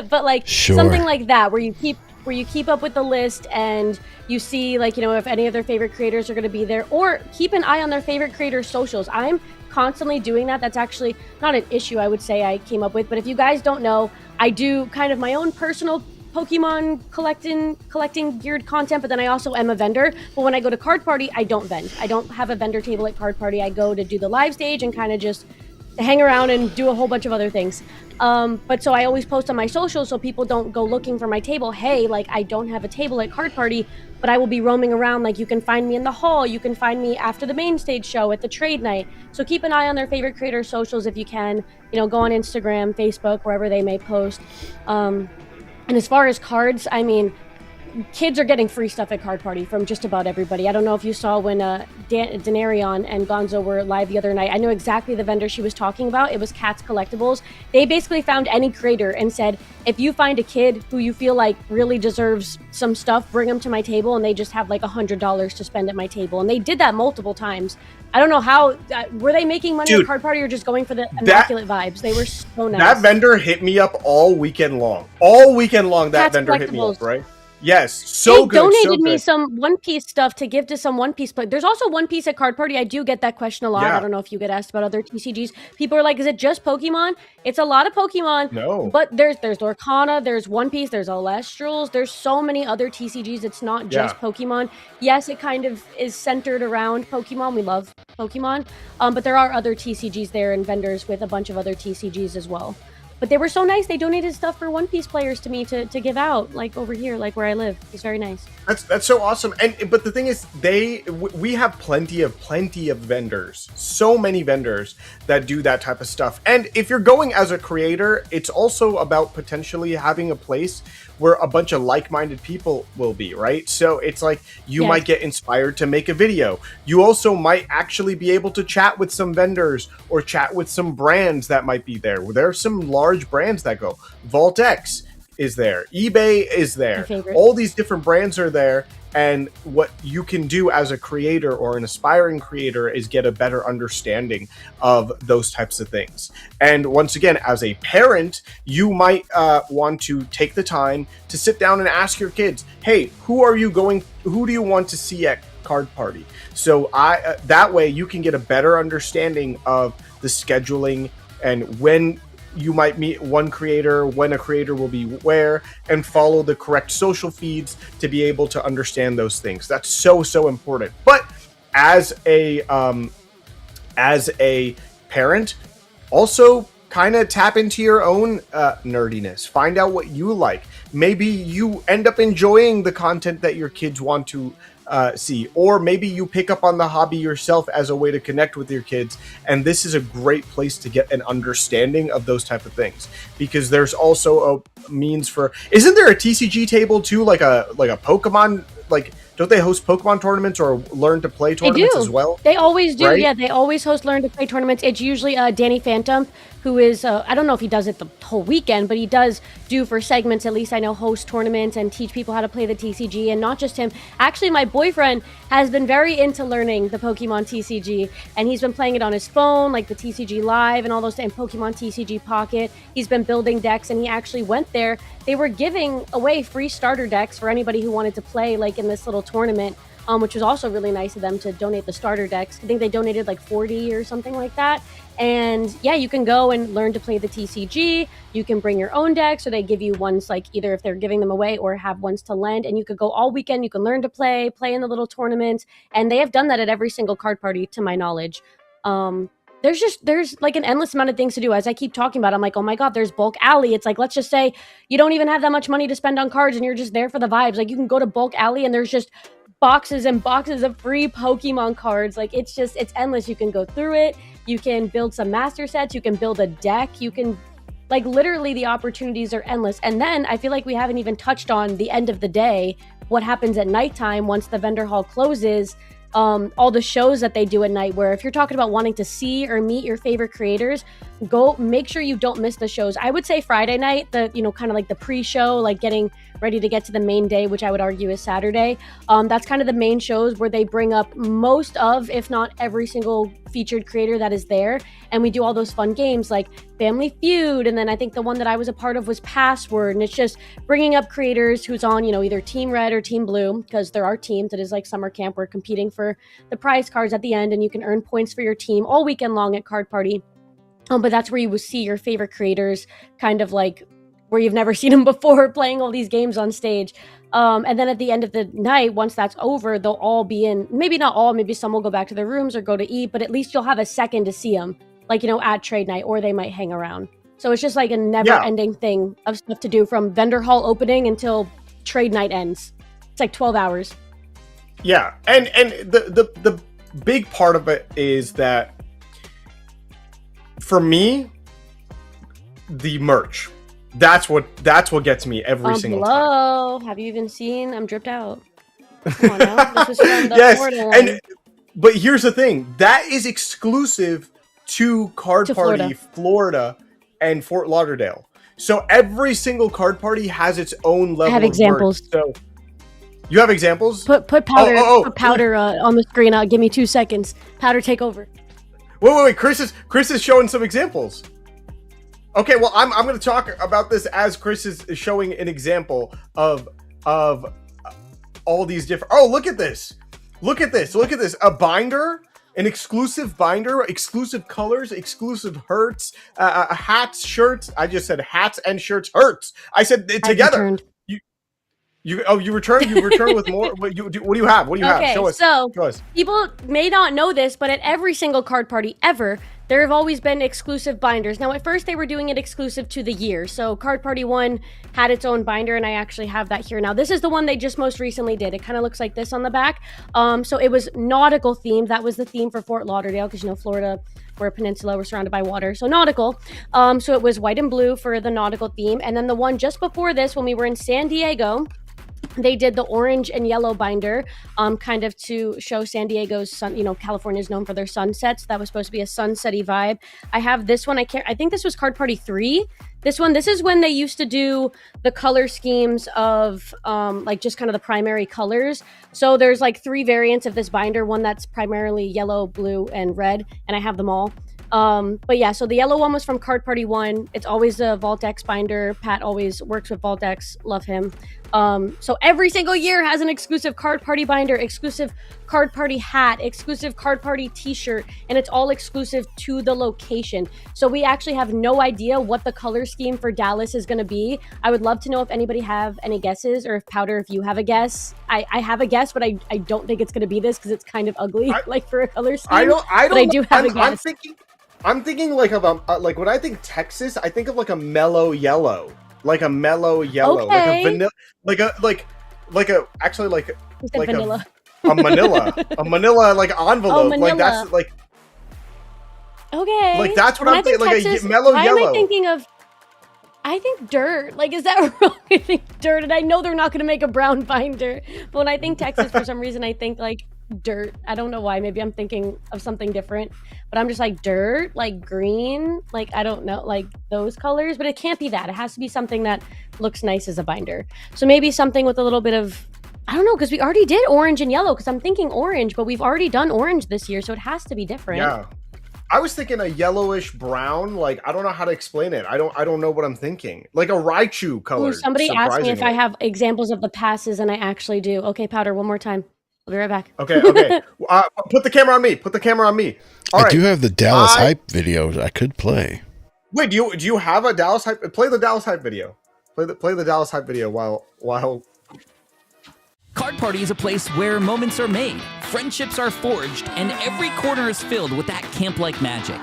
But like something like that, where you keep up with the list and you see, like, you know, if any of their favorite creators are going to be there, or keep an eye on their favorite creators' socials. I'm constantly doing that. That's actually not an issue I would say I came up with, but if you guys don't know, I do kind of my own personal Pokemon collecting geared content, but then I also am a vendor. But when I go to Card Party, I don't vend. I don't have a vendor table at Card Party. I go to do the live stage and kind of just hang around and do a whole bunch of other things. But so I always post on my socials so people don't go looking for my table. Hey, like, I don't have a table at Card Party, but I will be roaming around. Like, you can find me in the hall. You can find me after the main stage show at the trade night. So keep an eye on their favorite creator socials if you can. You know, go on Instagram, Facebook, wherever they may post. And as far as cards, I mean, kids are getting free stuff at Card Party from just about everybody. I don't know if you saw when Denarion and Gonzo were live the other night. I know exactly the vendor she was talking about. It was Cats Collectibles. They basically found any creator and said, if you find a kid who you feel like really deserves some stuff, bring them to my table, and they just have like $100 to spend at my table. And they did that multiple times. I don't know how, were they making money at Card Party or just going for the immaculate vibes? They were so nice. That vendor hit me up all weekend long. All weekend long, that Cats vendor hit me up, Collectibles. right? Yes, so They good. donated so me good. some One Piece stuff to give to some One Piece players. There's also One Piece at Card Party. I do get that question a lot. Yeah. I don't know if you get asked about other TCGs. People are like, is it just Pokemon? It's a lot of Pokemon. No. But there's Lorcana, there's One Piece, there's Alestrals, there's so many other TCGs. It's not just Pokemon. Yes, it kind of is centered around Pokemon. We love Pokemon. But there are other TCGs there and vendors with a bunch of other TCGs as well. But they were so nice. They donated stuff for One Piece players to me to give out, like over here, like where I live. It's very nice. That's so awesome. But the thing is, we have plenty of vendors, so many vendors that do that type of stuff. And if you're going as a creator, it's also about potentially having a place where a bunch of like-minded people will be, right? So it's like you might get inspired to make a video. You also might actually be able to chat with some vendors or chat with some brands that might be there. There are some large brands that go. VaultX is there. eBay is there. All these different brands are there. And what you can do as a creator or an aspiring creator is get a better understanding of those types of things. And once again, as a parent, you might want to take the time to sit down and ask your kids, hey, who do you want to see at Card Party? So that way you can get a better understanding of the scheduling and when you might meet one creator, when a creator will be where, and follow the correct social feeds to be able to understand those things. That's so important. But as a parent, also kind of tap into your own nerdiness. Find out what you like. Maybe you end up enjoying the content that your kids want to see, or maybe you pick up on the hobby yourself as a way to connect with your kids, and this is a great place to get an understanding of those type of things, because there's also a means for, isn't there a TCG table too, like a Pokemon, like, don't they host Pokemon tournaments or learn to play tournaments as well? They always do. Right? Yeah, they always host learn to play tournaments. It's usually Danny Phantom, who is, I don't know if he does it the whole weekend, but he does do for segments, at least I know, host tournaments and teach people how to play the TCG. And not just him. Actually, my boyfriend has been very into learning the Pokemon TCG, and he's been playing it on his phone, like the TCG Live and all those, and Pokemon TCG Pocket. He's been building decks, and he actually went there. They were giving away free starter decks for anybody who wanted to play, like in this little tournament, which was also really nice of them to donate the starter decks. I think they donated like 40 or something like that. And yeah, you can go and learn to play the TCG. You can bring your own decks, or they give you ones, like either if they're giving them away or have ones to lend. And you could go all weekend. You can learn to play in the little tournaments. And they have done that at every single Card Party, to my knowledge. There's like an endless amount of things to do. As I keep talking about, I'm like, oh my God, there's Bulk Alley. It's like, let's just say you don't even have that much money to spend on cards and you're just there for the vibes. Like, you can go to Bulk Alley and there's just boxes and boxes of free Pokemon cards. Like, it's endless. You can go through it. You can build some master sets. You can build a deck. You can, like, literally the opportunities are endless. And then I feel like we haven't even touched on the end of the day, what happens at nighttime once the vendor hall closes. All the shows that they do at night, where if you're talking about wanting to see or meet your favorite creators, go make sure you don't miss the shows. I would say Friday night, kind of like the pre-show, like getting ready to get to the main day, which I would argue is Saturday. That's kind of the main shows where they bring up most of, if not every single featured creator that is there. And we do all those fun games like Family Feud. And then I think the one that I was a part of was Password. And it's just bringing up creators who's on, either Team Red or Team Blue, because there are teams. It is like summer camp. We're competing for the prize cards at the end, and you can earn points for your team all weekend long at Card Party. But that's where you will see your favorite creators, kind of like where you've never seen them before, playing all these games on stage. And then at the end of the night, once that's over, they'll all be in, maybe not all, maybe some will go back to their rooms or go to eat, but at least you'll have a second to see them, like, at trade night, or they might hang around. So it's just like a never-ending thing of stuff to do from vendor hall opening until trade night ends. It's like 12 hours. Yeah, and the big part of it is that, for me, the merch. That's what gets me every single time. Hello. Have you even seen? I'm dripped out. Come on now. This was from the Yes, Florida one. and but here's the thing. That is exclusive to Card To Party Florida and Fort Lauderdale. So every single card party has its own level have of examples. merch. So you have examples? Put powder Oh. on the screen. Give me 2 seconds. Powder, take over. Wait. Chris is showing some examples. Okay, well I'm going to talk about this as Chris is showing an example of all these different. Oh, look at this. Look at this. A binder, an exclusive binder, exclusive colors, exclusive hurts, hats, shirts. I just said hats and shirts, hurts. I said it together. You return with more. What do you have? What do you have? Show us. So Show us. people may not know this, but at every single card party ever, there have always been exclusive binders. Now, at first, they were doing it exclusive to the year. So Card Party 1 had its own binder, and I actually have that here. Now, this is the one they just most recently did. It kind of looks like this on the back. So it was nautical themed. That was the theme for Fort Lauderdale, because, Florida, we're a peninsula, we're surrounded by water. So nautical. So it was white and blue for the nautical theme. And then the one just before this, when we were in San Diego, they did the orange and yellow binder, kind of to show San Diego's sun. California is known for their sunsets. That was supposed to be a sunsetty vibe. I have this one. I think this was Card Party 3. This is when they used to do the color schemes of just kind of the primary colors. So there's like 3 variants of this binder. One that's primarily yellow, blue, and red, and I have them all. But yeah, so the yellow one was from Card Party 1. It's always a Vault X binder. Pat always works with Vault X. Love him. So every single year has an exclusive Card Party binder, exclusive Card Party hat, exclusive Card Party t-shirt, and it's all exclusive to the location. So we actually have no idea what the color scheme for Dallas is going to be. I would love to know if anybody have any guesses, or if Powder, if you have a guess. I have a guess, but I don't think it's going to be this, because it's kind of ugly, for a color scheme. I don't. But I do have a guess. I'm thinking like of like when I think Texas, I think of like a mellow yellow, okay. Like a vanilla, vanilla. a manila like envelope, Manila. like that's like. Okay. Like that's what When I'm I think thinking, Texas, like a mellow why yellow. am I thinking of? I think dirt. Like, is that wrong? I think dirt, and I know they're not going to make a brown binder. But when I think Texas, for some reason, I think like dirt. I don't know why. Maybe I'm thinking of something different. But I'm just like dirt, like green, like I don't know, like those colors. But it can't be that. It has to be something that looks nice as a binder. So maybe something with a little bit of, I don't know, because we already did orange and yellow. Because I'm thinking orange, but we've already done orange this year, so it has to be different. Yeah. I was thinking a yellowish brown, like I don't know how to explain it. I don't know what I'm thinking. Like a Raichu color. Ooh, somebody asked me if I have examples of the passes, and I actually do. Okay, Powder, one more time. I'll be right back. Okay. Put the camera on me. All I right. do have the Dallas Hype videos I could play. Wait, do you have a Dallas Hype? Play the Dallas Hype video. Play the Dallas Hype video while. Card Party is a place where moments are made, friendships are forged, and every corner is filled with that camp-like magic.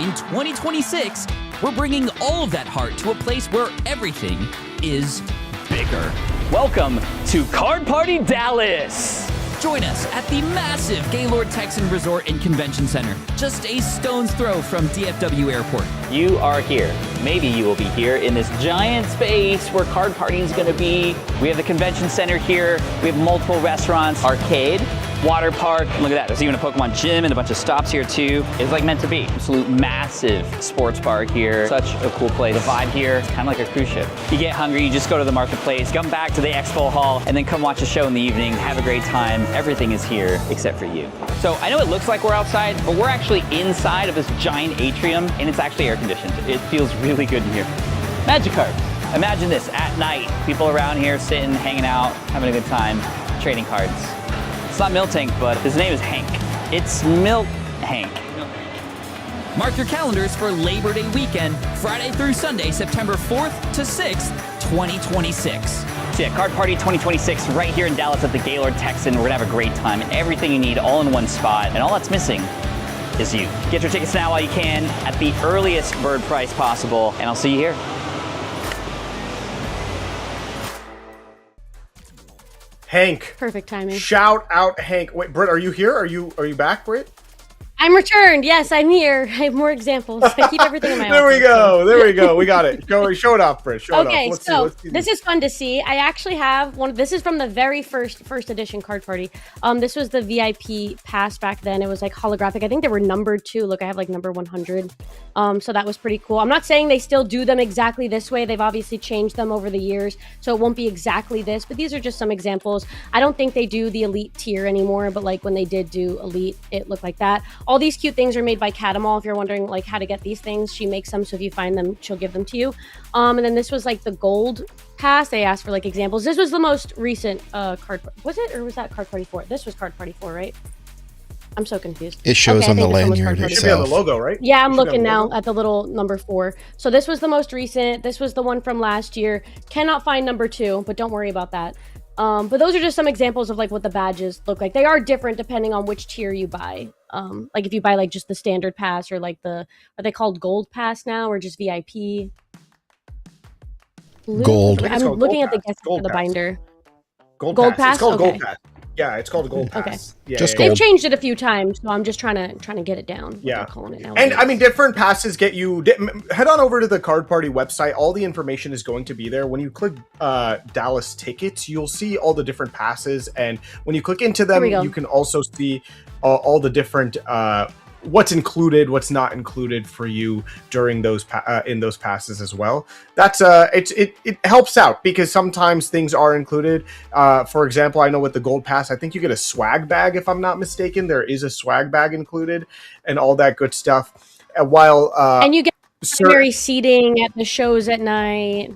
In 2026, we're bringing all of that heart to a place where everything is bigger. Welcome to Card Party Dallas! Join us at the massive Gaylord Texan Resort and Convention Center, just a stone's throw from DFW Airport. You are here. Maybe you will be here in this giant space where Card Party is going to be. We have the convention center here. We have multiple restaurants, arcade, water park. Look at that. There's even a Pokemon gym and a bunch of stops here too. It's like meant to be. Absolute massive sports bar here. Such a cool place. The vibe here, it's kind of like a cruise ship. You get hungry, you just go to the marketplace, come back to the expo hall, and then come watch a show in the evening, have a great time. Everything is here except for you. So I know it looks like we're outside, but we're actually inside of this giant atrium, and it's actually air conditioned. It feels really good in here. Magikarp. Imagine this, at night, people around here sitting, hanging out, having a good time, trading cards. It's not Miltank, but his name is Hank. It's Milt Hank. Mark your calendars for Labor Day weekend, Friday through Sunday, September 4th to 6th, 2026. So yeah, Card Party 2026 right here in Dallas at the Gaylord Texan. We're gonna have a great time. Everything you need all in one spot, and all that's missing is you. Get your tickets now while you can at the earliest bird price possible, and I'll see you here. Hank. Perfect timing. Shout out Hank. Wait, Britt, are you here? Are you back, Britt? I'm returned. Yes, I'm here. I have more examples. I keep everything in my There we office, go. There we go. We got it. Show it off, Britt. Show it Okay, off. Let's so see this is fun to see. I actually have one. This is from the very first edition card party. This was the VIP pass back then. It was like holographic. I think they were numbered too. Look, I have like number 100. So that was pretty cool. I'm not saying they still do them exactly this way. They've obviously changed them over the years, so it won't be exactly this. But these are just some examples. I don't think they do the elite tier anymore, but like when they did do elite, it looked like that. All these cute things are made by Catamal. If you're wondering like how to get these things, she makes them. So if you find them, she'll give them to you. And then this was like the gold pass. They asked for like examples. This was the most recent card. Was it, or was that Card Party 4? This was Card Party 4, right? I'm so confused. It shows Okay, on I the think this one was lanyard Card Party It should be on the itself. logo, right? Yeah, I'm It should be on looking the now logo. at the little number 4. So this was the most recent. This was the one from last year. Cannot find number 2, but don't worry about that. But those are just some examples of like what the badges look like. They are different depending on which tier you buy. Like if you buy like just the standard pass or like the, are they called gold pass now or just VIP? Gold. I think it's I'm called looking Gold at the Pass. guesses Gold for the Pass. binder. Gold Gold pass. It's pass? called Okay. Gold Pass. Yeah, it's called a Gold Okay. Pass. Yeah, Just yeah, gold. They've changed it a few times, so I'm just trying to get it down. what Yeah. they're calling it now. And I mean, different passes get you. Head on over to the Card Party website. All the information is going to be there. When you click Dallas tickets, you'll see all the different passes. And when you click into them, Here we go. you can also see all the different what's included, what's not included for you during those in those passes as well. That's it helps out because sometimes things are included. For example, I know with the Gold Pass, I think you get a swag bag if I'm not mistaken. There is a swag bag included and all that good stuff. While and you get cer- primary seating at the shows at night.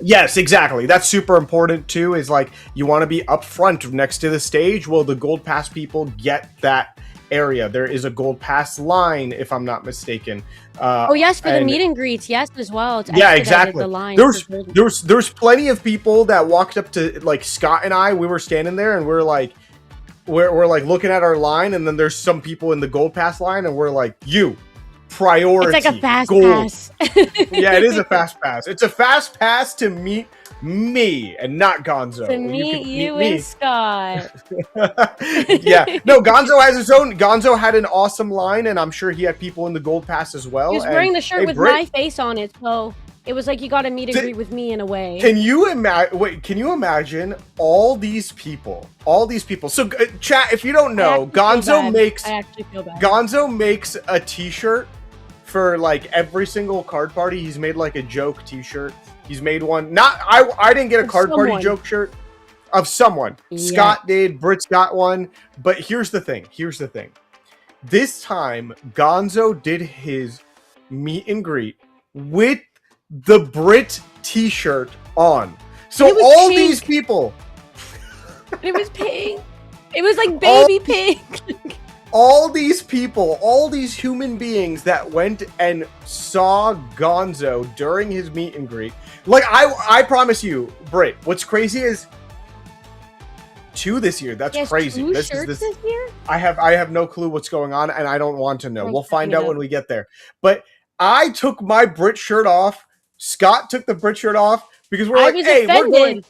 Yes, exactly. That's super important too. Is like you want to be up front next to the stage. Well, the Gold Pass people get that area. There is a Gold Pass line, if I'm not mistaken. Oh yes, for the and- meet and greets, yes as well. It's Yeah, expedited, exactly. The line There's for Golden. there's plenty of people that walked up to like Scott and I. We were standing there and we're like like looking at our line, and then there's some people in the Gold Pass line, and we're like, you priority. It's like a fast gold. pass. Yeah, it is a fast pass. It's a fast pass to meet me and not Gonzo. To You meet can you me. and Scott. Yeah, no, Gonzo has his own. Gonzo had an awesome line, and I'm sure he had people in the Gold Pass as well. He was and- wearing the shirt hey, with Britt, my face on it, so it was like you got a meet and Did- greet with me in a way. Can you imagine? Wait, can you imagine all these people? All these people. So, chat. If you don't know, I actually feel Gonzo bad. makes I actually feel bad. Gonzo makes a T-shirt for like every single card party. He's made like a joke T-shirt. He's made one. Not I didn't get a Of card party someone. joke shirt of someone. Yeah. Scott did. Britt's got one. But here's the thing. This time, Gonzo did his meet and greet with the Brit T-shirt on. So It was all pink. these people, It was pink. It was like baby pink. all these people, all these human beings that went and saw Gonzo during his meet and greet. Like I promise you, Brit, what's crazy is 2 this year. That's He has crazy. 2 This shirts is this year? I have no clue what's going on, and I don't want to know. I'm We'll find checking out it when out. we get there. But I took my Brit shirt off. Scott took the Brit shirt off because we're I like, was hey, we're going. offended.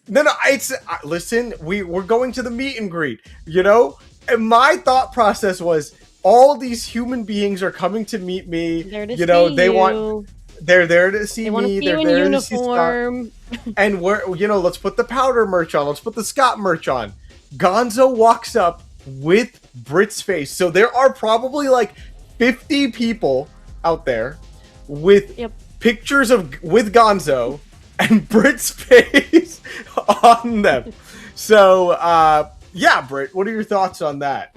No, it's listen. We're going to the meet and greet. You know, and my thought process was all these human beings are coming to meet me. There to You know, see they you. want. They're there to see They want to me. see They're you in there to see Scott. uniform. And we're, let's put the powder merch on. Let's put the Scott merch on. Gonzo walks up with Brit's face. So there are probably like 50 people out there with Yep. pictures with Gonzo and Brit's face on them. So, yeah, Brit, what are your thoughts on that?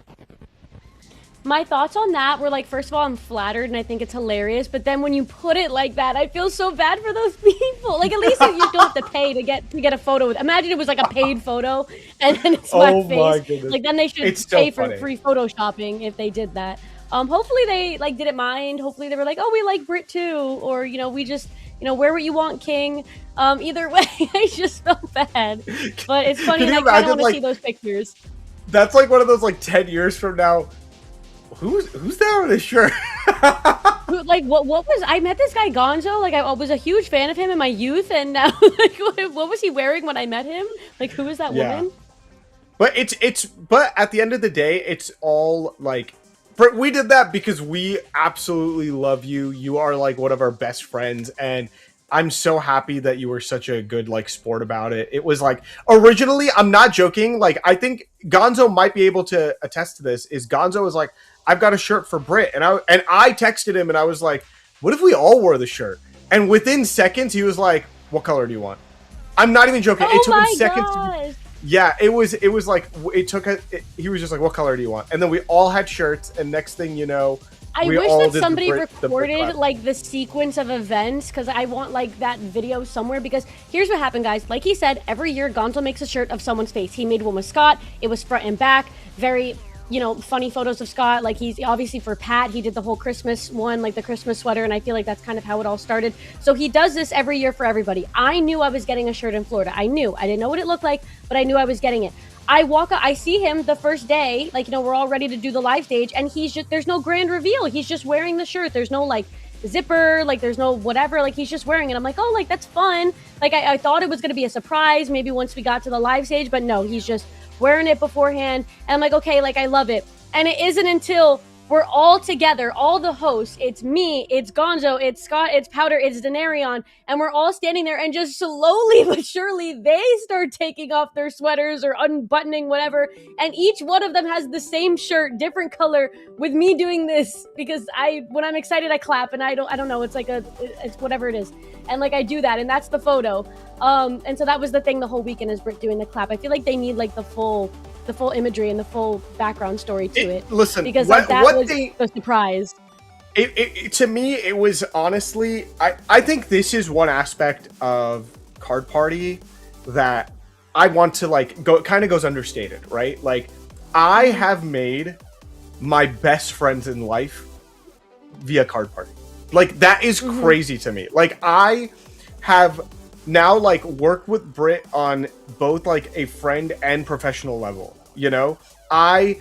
My thoughts on that were like, first of all, I'm flattered and I think it's hilarious. But then when you put it like that, I feel so bad for those people. Like at least you don't have to pay to get a photo with. Imagine it was like a paid photo and then it's my Oh face. my goodness. Like then they should It's so pay for funny. free photoshopping if they did that. Hopefully they like didn't mind. Hopefully they were like, oh, we like Brit too, or we just wear what you want, King. Either way, I just felt bad. But it's funny, Can and you I kind of imagine, want to like- see those pictures. That's like one of those like 10 years from now. Who's that on his shirt? Like what was I met this guy Gonzo, like I was a huge fan of him in my youth, and now like what was he wearing when I met him? Like who is that Yeah. woman? But but at the end of the day, it's all like Britt, we did that because we absolutely love you. You are like one of our best friends, and I'm so happy that you were such a good like sport about it. It was like originally, I'm not joking. Like I think Gonzo might be able to attest to this. Is Gonzo was like, I've got a shirt for Britt, and I texted him and I was like, what if we all wore the shirt? And within seconds, he was like, what color do you want? I'm not even joking. Oh It took him my seconds. gosh. Yeah, it was like it took he was just like, what color do you want? And then we all had shirts, and next thing you know, I we wish all that did the somebody Brit recorded clap. like the sequence of events, because I want like that video somewhere. Because here's what happened, guys. Like he said, every year Gonzo makes a shirt of someone's face. He made one with Scott. It was front and back. Very, you know, funny photos of Scott. Like he's obviously for Pat, he did the whole Christmas one, like the Christmas sweater. And I feel like that's kind of how it all started. So he does this every year for everybody. I knew I was getting a shirt in Florida. I didn't know what it looked like, but I knew I was getting it. I see him the first day, like, you know, we're all ready to do the live stage, and there's no grand reveal. He's just wearing the shirt. There's no like zipper, like there's no whatever, like he's just wearing it. I'm like, oh, like that's fun. Like I thought it was going to be a surprise maybe once we got to the live stage, but no, he's just wearing it beforehand. And I'm like, okay, like I love it. And it isn't until we're all together, all the hosts, it's me, it's Gonzo, it's Scott, it's Powder, it's Denarion, and we're all standing there, and just slowly but surely they start taking off their sweaters or unbuttoning whatever, and each one of them has the same shirt, different color, with me doing this, because when I'm excited I clap, and I don't know, it's like it's whatever it is, and like I do that, and that's the photo, and so that was the thing the whole weekend, is Britt doing the clap. I feel like they need like the full imagery and the full background story to it. Listen, because like, that was the surprise. To me, it was honestly, I think this is one aspect of Card Party that I want to like go, kind of goes understated, right? Like I have made my best friends in life via Card Party. Like that is crazy to me. Like I have now like worked with Britt on both like a friend and professional level, you know? I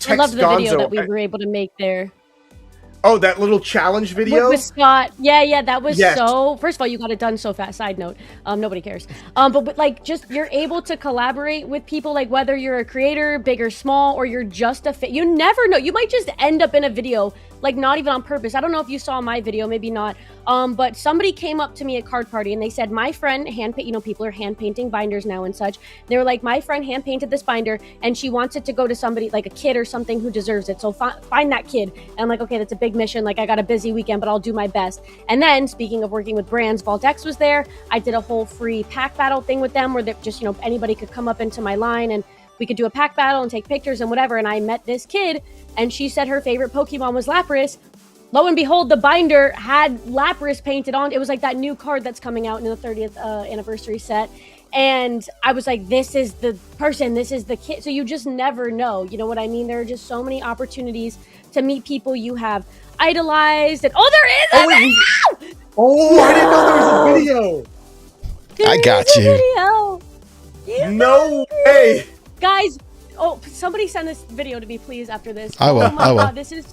love the Gonzo, video that we were able to make there. Oh, that little challenge video? With Scott. Yeah, that was Yes. so... First of all, you got it done so fast. Side note. Nobody cares. But like, just, you're able to collaborate with people, like, whether you're a creator, big or small, or you're just a fit. You never know. You might just end up in a video, like, not even on purpose. I don't know if you saw my video, maybe not. But somebody came up to me at Card Party, and they said, my friend people are hand painting binders now and such. They were like, my friend hand painted this binder, and she wants it to go to somebody, like a kid or something who deserves it. So find that kid. And I'm like, okay, that's a big mission. Like, I got a busy weekend, but I'll do my best. And then, speaking of working with brands, Valdex was there. I did a whole free pack battle thing with them, where they just, you know, anybody could come up into my line and we could do a pack battle and take pictures and whatever. And I met this kid, and she said her favorite Pokemon was Lapras. Lo and behold, the binder had Lapras painted on. It was like that new card that's coming out in the 30th anniversary set. And I was like, this is the person, this is the kid. So you just never know. You know what I mean? There are just so many opportunities to meet people you have idolized. And there is a video! Oh, I didn't know there was a video. I got There is a you. video. No way. Guys, somebody send this video to me, please, after this. I will, Oh my I will. God, this is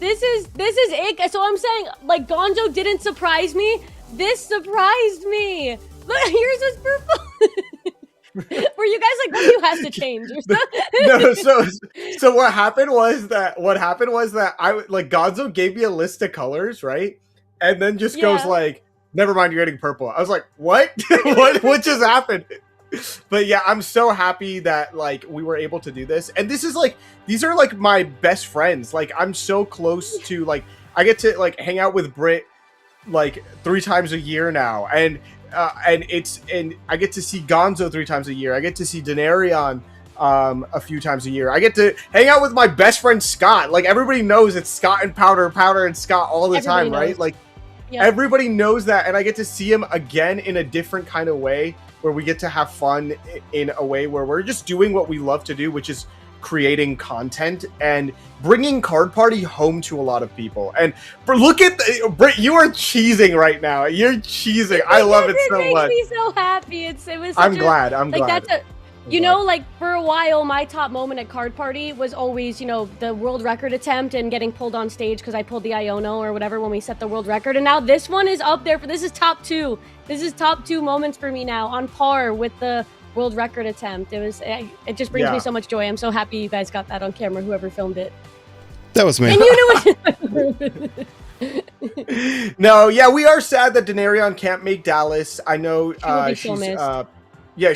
it. So I'm saying, like, Gonzo didn't surprise me. This surprised me. Look, here's his performance. Were you guys like, this has to change or something? No, so what happened was that I like Gonzo gave me a list of colors, right? And then just goes Yeah. like, never mind, you're getting purple. I was like, what? what just happened? But yeah, I'm so happy that like we were able to do this. And this is like, these are like my best friends. Like I'm so close to like, I get to like hang out with Britt like 3 times a year now. And I get to see Gonzo 3 times a year. I get to see Denarion a few times a year. I get to hang out with my best friend Scott. Like everybody knows it's Scott and Powder and Scott all the Everybody time, right? knows. Like Yeah. everybody knows that, and I get to see him again in a different kind of way, where we get to have fun in a way where we're just doing what we love to do, which is creating content and bringing Card Party home to a lot of people. And look at Britt, you are cheesing right now. You're cheesing. I love it so much. It makes me so happy. It was. I'm such glad. That's you know, like for a while, my top moment at Card Party was always, you know, the world record attempt and getting pulled on stage because I pulled the Iono or whatever when we set the world record. And now this one is up there. This is top 2. This is top 2 moments for me now, on par with the world record attempt. It just brings me so much joy. I'm so happy you guys got that on camera, whoever filmed it. That was me. And you know No, yeah, we are sad that Denarion can't make Dallas. I know She will be so she's missed. yeah,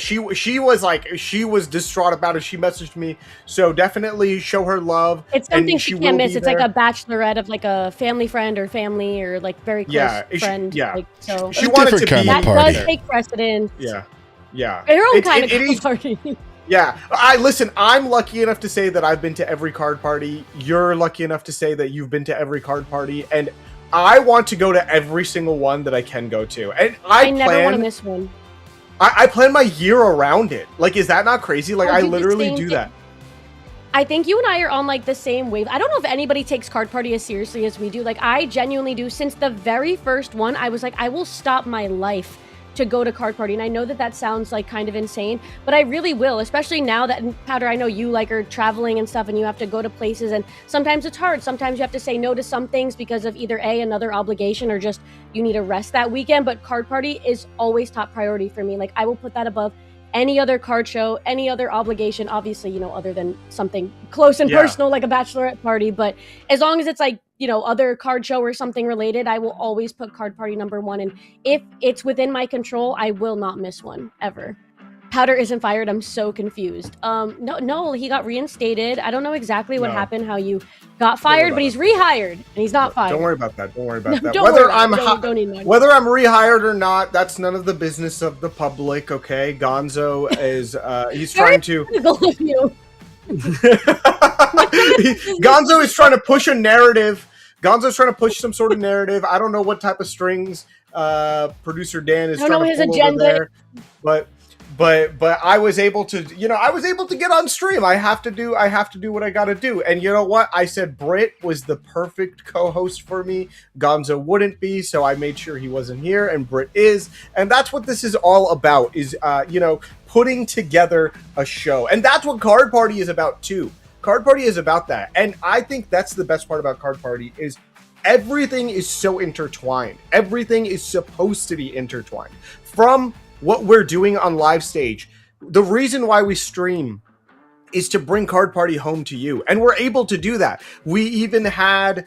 she was distraught about it. She messaged me, so definitely show her love. It's and something she will can't miss. be It's like there. a bachelorette of like a family friend or family or like very close Yeah, friend. yeah. Like, so She A wanted to different be kind that of party. does take precedence. Yeah, yeah. Her own It's- kind it of is- party. Yeah, I listen. I'm lucky enough to say that I've been to every card party. You're lucky enough to say that you've been to every card party, and I want to go to every single one that I can go to. And I never want to plan. miss one. I plan my year around it. Like, is that not crazy? Like, I'll I do the literally same do thing. that. I think you and I are on like the same wave. I don't know if anybody takes card party as seriously as we do. Like I genuinely do. Since the very first one, I was like, I will stop my life to go to card party. And I know that that sounds like kind of insane, but I really will, especially now that, Powder, I know you like are traveling and stuff and you have to go to places and sometimes it's hard. Sometimes you have to say no to some things because of either A, another obligation, or just you need a rest that weekend. But card party is always top priority for me. Like I will put that above any other card show, any other obligation, obviously, you know, other than something close and Yeah. personal like a bachelorette party. But as long as it's like, you know, other card show or something related, I will always put card party number one. And if it's within my control, I will not miss one ever. Powder isn't fired. I'm so confused. No, he got reinstated. I don't know exactly what No. happened, how you got fired, about but he's rehired and he's not fired. Don't worry about that. Don't worry about that. Don't Whether worry about I'm it. hi- Don't even know. whether I'm rehired or not, that's none of the business of the public. Okay, Gonzo is he's trying to. Typical of you. Gonzo is trying to push a narrative. Gonzo's trying to push some sort of narrative. I don't know what type of strings producer Dan is I don't trying know to his pull agenda. over there, but I was able to, I was able to get on stream. I have to do what I got to do. And you know what? I said Britt was the perfect co-host for me. Gonzo wouldn't be, so I made sure he wasn't here, and Britt is. And that's what this is all about, is putting together a show. And that's what Card Party is about too. Card Party is about that. And I think that's the best part about Card Party is everything is so intertwined. Everything is supposed to be intertwined. From what we're doing on live stage, the reason why we stream is to bring Card Party home to you. And we're able to do that. We even had,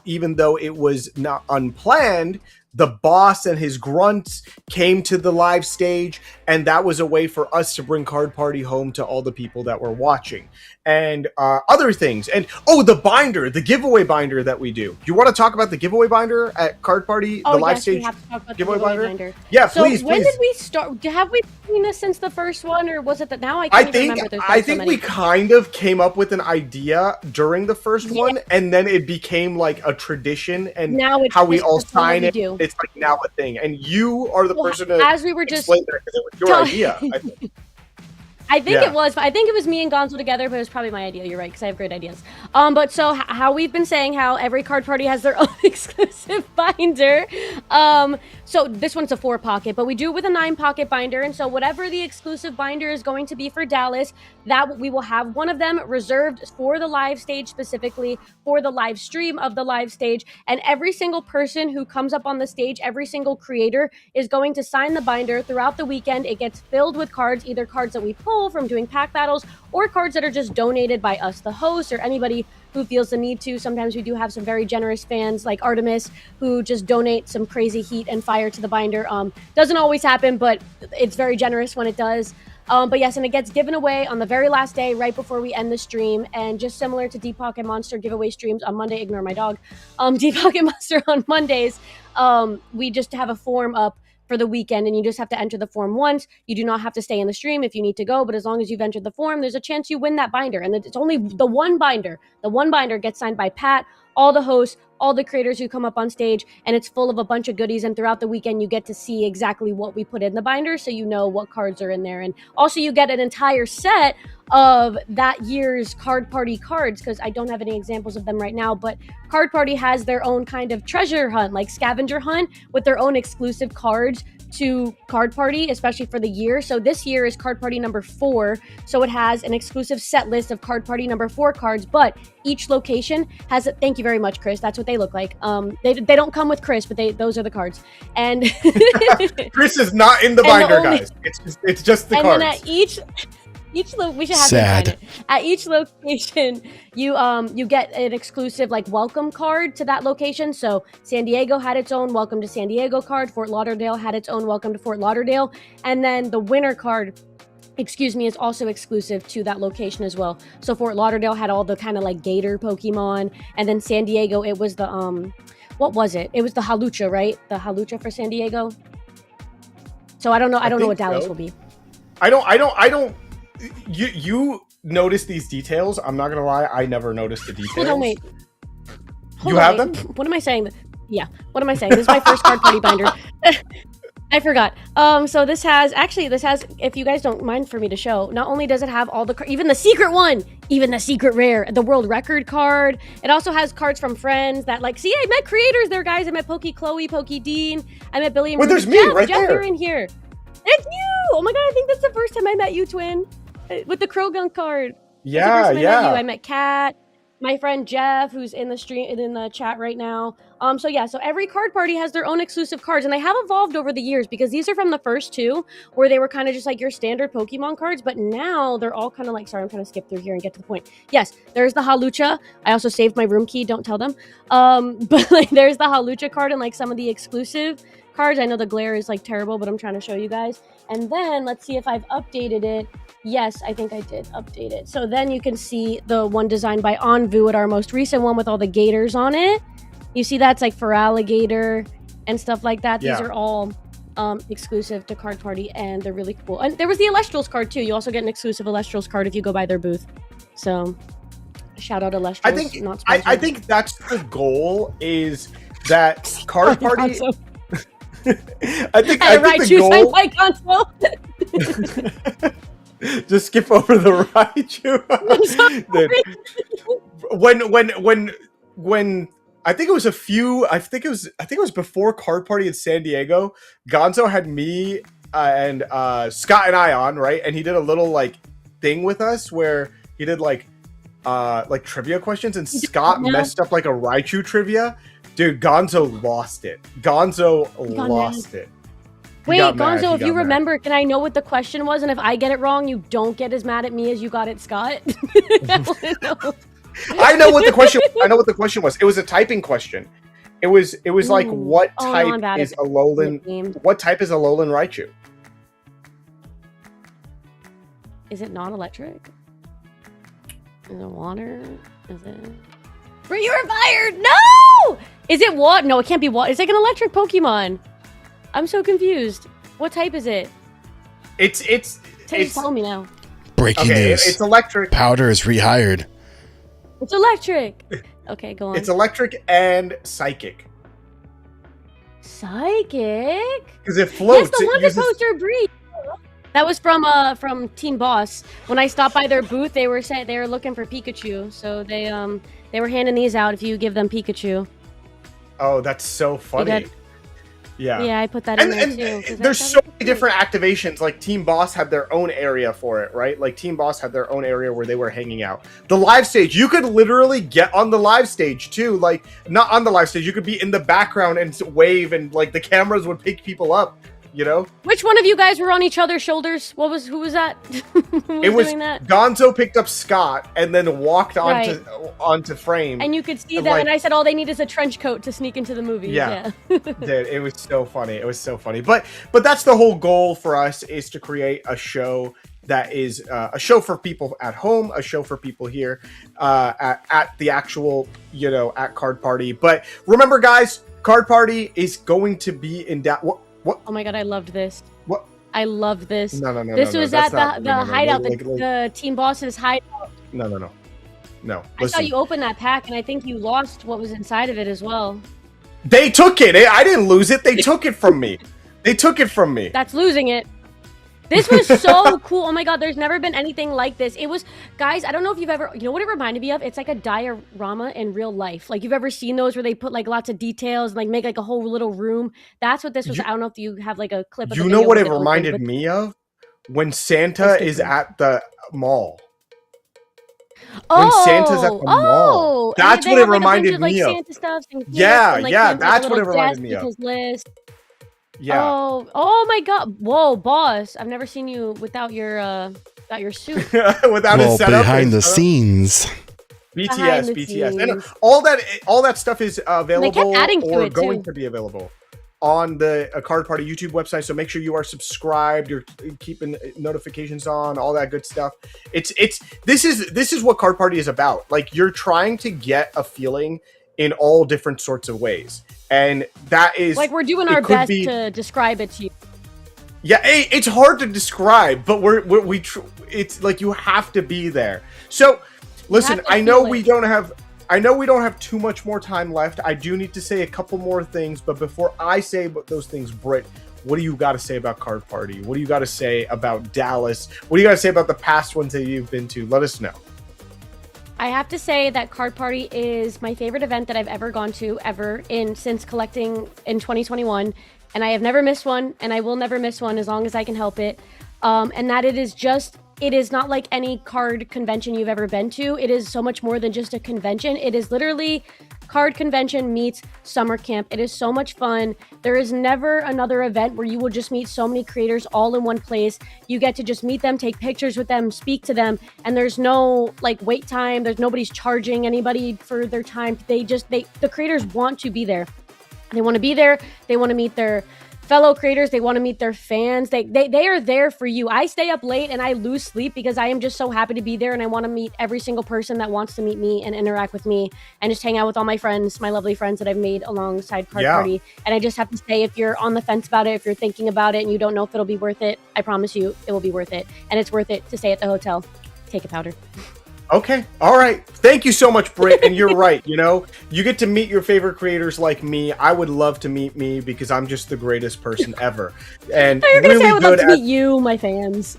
even though it was not unplanned, the boss and his grunts came to the live stage, and that was a way for us to bring Card Party home to all the people that were watching. And other things. And the binder, the giveaway binder that we do. Do you want to talk about the giveaway binder at Card Party, the live yes, stage we have to talk about the giveaway giveaway binder? binder. Yeah, So please, when please. did we start? Have we been doing this since the first one, or was it that now? I I can't even think remember. There's I been so think many. we kind of came up with an idea during the first one, and then it became like a tradition, and Now it's how we just all the one sign we it. do. It's like now a thing, and you are the Well, person to as we were just explain that because it was your tell- idea. I think. I think Yeah. it was. I think it was me and Gonzo together, but it was probably my idea. You're right, because I have great ideas. But so how we've been saying how every card party has their own exclusive binder. So this one's a 4-pocket, but we do it with a 9-pocket binder. And so whatever the exclusive binder is going to be for Dallas, that we will have one of them reserved for the live stage, specifically for the live stream of the live stage. And every single person who comes up on the stage, every single creator is going to sign the binder throughout the weekend. It gets filled with cards, either cards that we pull from doing pack battles or cards that are just donated by us, the host, or anybody who feels the need to. Sometimes we do have some very generous fans like Artemis who just donate some crazy heat and fire to the binder. Doesn't always happen, but it's very generous when it does. But yes, and it gets given away on the very last day, right before we end the stream. And just similar to Deep Pocket Monster giveaway streams on Monday, ignore my dog, Deep Pocket Monster on Mondays, we just have a form up for the weekend, and you just have to enter the form once. You do not have to stay in the stream if you need to go, but as long as you've entered the form, there's a chance you win that binder. And it's only the one binder. The one binder gets signed by Pat, all the hosts, all the creators who come up on stage, and it's full of a bunch of goodies. And throughout the weekend, you get to see exactly what we put in the binder, so you know what cards are in there. And also you get an entire set of that year's Card Party cards, because I don't have any examples of them right now, but Card Party has their own kind of treasure hunt, like scavenger hunt, with their own exclusive cards to Card Party, especially for the year. So this year is Card Party number 4, so it has an exclusive set list of Card Party number 4 cards, but each location has a, thank you very much, Chris, that's what they look like. They don't come with Chris, but those are the cards. And Chris is not in the And the binder, only- guys. It's just the and cards. then at each we should have Sad. to find it. At each location, you get an exclusive like welcome card to that location. So San Diego had its own welcome to San Diego card. Fort Lauderdale had its own welcome to Fort Lauderdale, and then the winner card, is also exclusive to that location as well. So Fort Lauderdale had all the kind of like gator Pokemon, and then San Diego, it was the what was it? It was the Halucha, right? The Halucha for San Diego. So I don't know think what Dallas so. will be. I don't. You notice these details. I'm not gonna lie. I never noticed the details. Hold on, wait. You have them? What am I saying? Yeah. What am I saying? This is my first card party binder. I forgot. So this has, if you guys don't mind for me to show, not only does it have all the, even the secret one, even the secret rare, the world record card. It also has cards from friends that like, see, I met creators there, guys. I met Pokey Chloe, Pokey Dean. I met Billy and Wait, Ruby. there's me Jeff, right Jeff, there. you're in here. It's you. Oh my God. I think that's the first time I met you, twin, with the Krogan card. Yeah, yeah. I met Kat, my friend Jeff, who's in the stream in the chat right now. So every card party has their own exclusive cards, and they have evolved over the years because these are from the first two, where they were kind of just like your standard Pokemon cards, but now they're all kind of like. Sorry, I'm trying to skip through here and get to the point. Yes, there's the Halucha. I also saved my room key. Don't tell them. But like, there's the Halucha card and like some of the exclusive cards. I know the glare is like terrible, but I'm trying to show you guys. And then let's see if I've updated it. Yes, I think I did update it. So then you can see the one designed by Onvu, our most recent one with all the gators on it. You see that's like for alligator and stuff like that. Yeah. These are all exclusive to Card Party, and they're really cool. And there was the Elestrals card too. You also get an exclusive Elestrals card if you go by their booth. So shout out Elestrals. I think that's the goal, is that Card Party. I think the goal. My console. Just skip over the Raichu. when I think it was before Card Party in San Diego, Gonzo had me and Scott and I on, right? And he did a little like thing with us where he did like trivia questions, and Scott messed up like a Raichu trivia. Dude, Gonzo lost it. Gonzo lost it. Wait, Gonzo, if you remember, can I know what the question was? And if I get it wrong, you don't get as mad at me as you got at Scott. I know what the question was. It was a typing question. It was like, what type is Alolan? What type is Alolan Raichu? Is it not electric? Is it water? Is it? You were fired! No! Is it water? No, it can't be water. It's like an electric Pokemon. I'm so confused. What type is it? It's tell me now. Breaking news. It's electric. Powder is rehired. It's electric. Okay, go on. It's electric and psychic. Psychic? Because it floats. Yes, the one supposed to breathe. That was from Team Boss. When I stopped by their booth, they were saying they were looking for Pikachu, so they were handing these out if you give them Pikachu. Oh, that's so funny. Yeah, I put that in there too. There's so many different activations. Like Team Boss had their own area for it, right? Like Team Boss had their own area where they were hanging out. The live stage, you could literally get on the live stage too. Like, not on the live stage, you could be in the background and wave, and like the cameras would pick people up. You know? Which one of you guys were on each other's shoulders? Who was that? It was doing that? Gonzo picked up Scott and then walked onto frame. And you could see that, and I said all they need is a trench coat to sneak into the movie. Yeah. Dude, it was so funny. It was so funny. But that's the whole goal for us, is to create a show that is a show for people at home, a show for people here at the actual, at Card Party. But remember, guys, Card Party is going to be in What? Oh my God, I loved this. What? I loved this. No. This was at the hideout, the Team Boss's hideout. No. I saw you open that pack, and I think you lost what was inside of it as well. They took it. I didn't lose it. They took it from me. That's losing it. This was so cool. Oh my God, there's never been anything like this. It was, guys, I don't know if you've ever, what it reminded me of? It's like a diorama in real life. Like, you've ever seen those where they put like lots of details, like make like a whole little room? That's what this was. I don't know if you have like a clip of the video what it open, reminded me of? When Santa is at the mall. When Santa's at the mall. That's what it reminded me of. Santa stuff and yeah, that's what it reminded me of. List. Yeah. Oh my God. Whoa, Boss. I've never seen you without your Got your suit. without a setup. behind the It's, scenes. BTS, Behind the BTS, and scenes. all that stuff is available adding to or it, going too. to be available on the Card Party YouTube website. So make sure you are subscribed. You're keeping notifications on, all that good stuff. This is what Card Party is about. Like, you're trying to get a feeling in all different sorts of ways, and that is Like we're doing it our could best be- to describe it to you. Yeah, it's hard to describe, but it's like you have to be there. So, listen, have to I know feel we it. don't have too much more time left. I do need to say a couple more things, but before I say those things, Britt, what do you got to say about Card Party? What do you got to say about Dallas? What do you got to say about the past ones that you've been to? Let us know. I have to say that Card Party is my favorite event that I've ever gone to since collecting in 2021, and I have never missed one, and I will never miss one as long as I can help it. And that it is not like any card convention you've ever been to. It is so much more than just a convention. It is literally card convention meets summer camp. It is so much fun. There is never another event where you will just meet so many creators all in one place. You get to just meet them, take pictures with them, speak to them, and there's no like wait time. Nobody's charging anybody for their time. The creators want to be there. They want to be there. They want to meet their fellow creators. They want to meet their fans. They are there for you. I stay up late and I lose sleep because I am just so happy to be there, and I want to meet every single person that wants to meet me and interact with me and just hang out with all my friends, my lovely friends that I've made alongside Card Party. And I just have to say, if you're on the fence about it, if you're thinking about it and you don't know if it'll be worth it, I promise you it will be worth it. And it's worth it to stay at the hotel. Take a powder. Okay. All right. Thank you so much, Britt. And you're right. You get to meet your favorite creators like me. I would love to meet me because I'm just the greatest person ever. And You're gonna really say I would love good to meet you, my fans.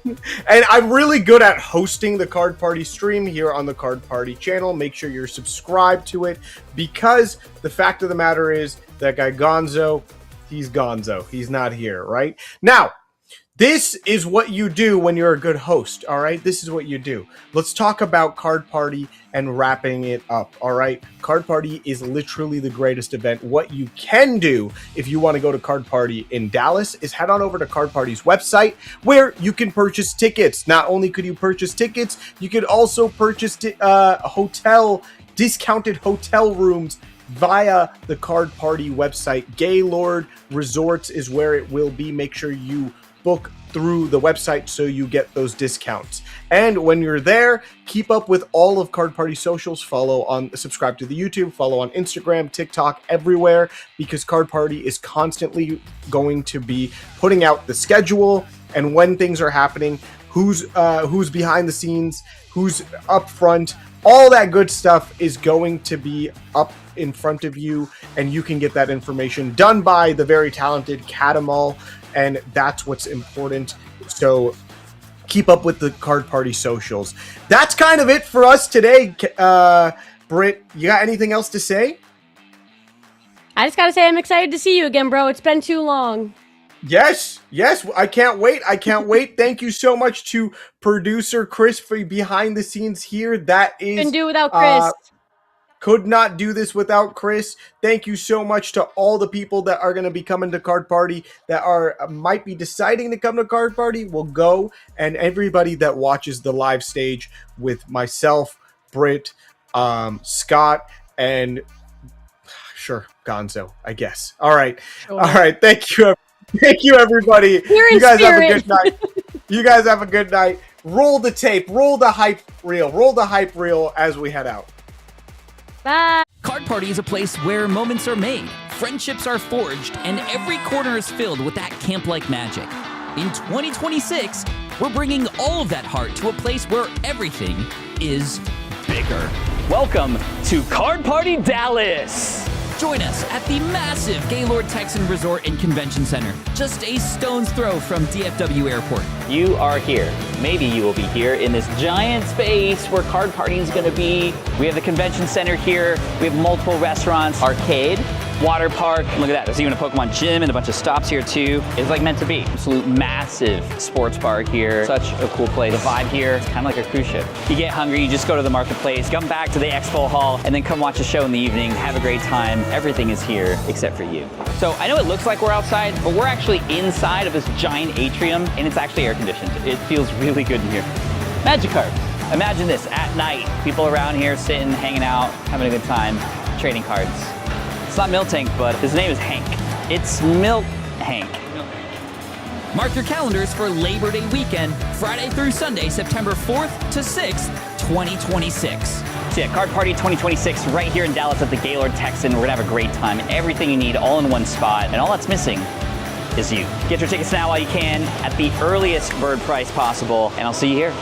And I'm really good at hosting the Card Party stream here on the Card Party channel. Make sure you're subscribed to it, because the fact of the matter is that guy Gonzo, he's Gonzo. He's not here, right? Now, this is what you do when you're a good host, all right? This is what you do. Let's talk about Card Party and wrapping it up, all right? Card Party is literally the greatest event. What you can do if you want to go to Card Party in Dallas is head on over to Card Party's website, where you can purchase tickets. Not only could you purchase tickets, you could also purchase discounted hotel rooms via the Card Party website. Gaylord Resorts is where it will be. Make sure you book through the website so you get those discounts. And when you're there, keep up with all of Card Party socials. Subscribe to the YouTube, follow on Instagram, TikTok, everywhere, because Card Party is constantly going to be putting out the schedule and when things are happening, who's behind the scenes, who's up front. All that good stuff is going to be up in front of you, and you can get that information done by the very talented Catamal, and that's what's important. So keep up with the Card Party socials. That's kind of it for us today. Britt, you got anything else to say? I just gotta say, I'm excited to see you again, bro. It's been too long. Yes, I can't wait. Thank you so much to producer Chris for behind the scenes here. That is Couldn't do without Chris. Could not do this without Chris. Thank you so much to all the people that are going to be coming to Card Party, that might be deciding to come to Card Party, will go, and everybody that watches the live stage with myself, Britt, Scott, and sure, Gonzo, I guess. All right. Sure. All right. Thank you, everybody. Here in You guys have a spirit. good night. You guys have a good night. Roll the tape. Roll the hype reel as we head out. Bye. Card Party is a place where moments are made, friendships are forged, and every corner is filled with that camp-like magic. In 2026, we're bringing all of that heart to a place where everything is bigger. Welcome to Card Party Dallas. Join us at the massive Gaylord Texan Resort and Convention Center, just a stone's throw from DFW Airport. You are here. Maybe you will be here in this giant space where Card Party is going to be. We have the convention center here. We have multiple restaurants, arcade. water park. Look at that, there's even a Pokemon gym and a bunch of stops here too. It's like meant to be. Absolute massive sports bar here. Such a cool place. The vibe here, it's kind of like a cruise ship. You get hungry, you just go to the marketplace, come back to the expo hall, and then come watch a show in the evening, have a great time. Everything is here except for you. So I know it looks like we're outside, but we're actually inside of this giant atrium, and it's actually air conditioned. It feels really good in here. Magikarp. Imagine this, at night, people around here sitting, hanging out, having a good time, trading cards. It's not Miltank, but his name is Hank. It's Milk Hank. Mark your calendars for Labor Day weekend, Friday through Sunday, September 4th to 6th, 2026. So yeah, Card Party 2026 right here in Dallas at the Gaylord Texan. We're gonna have a great time. Everything you need all in one spot, and all that's missing is you. Get your tickets now while you can at the earliest bird price possible, and I'll see you here.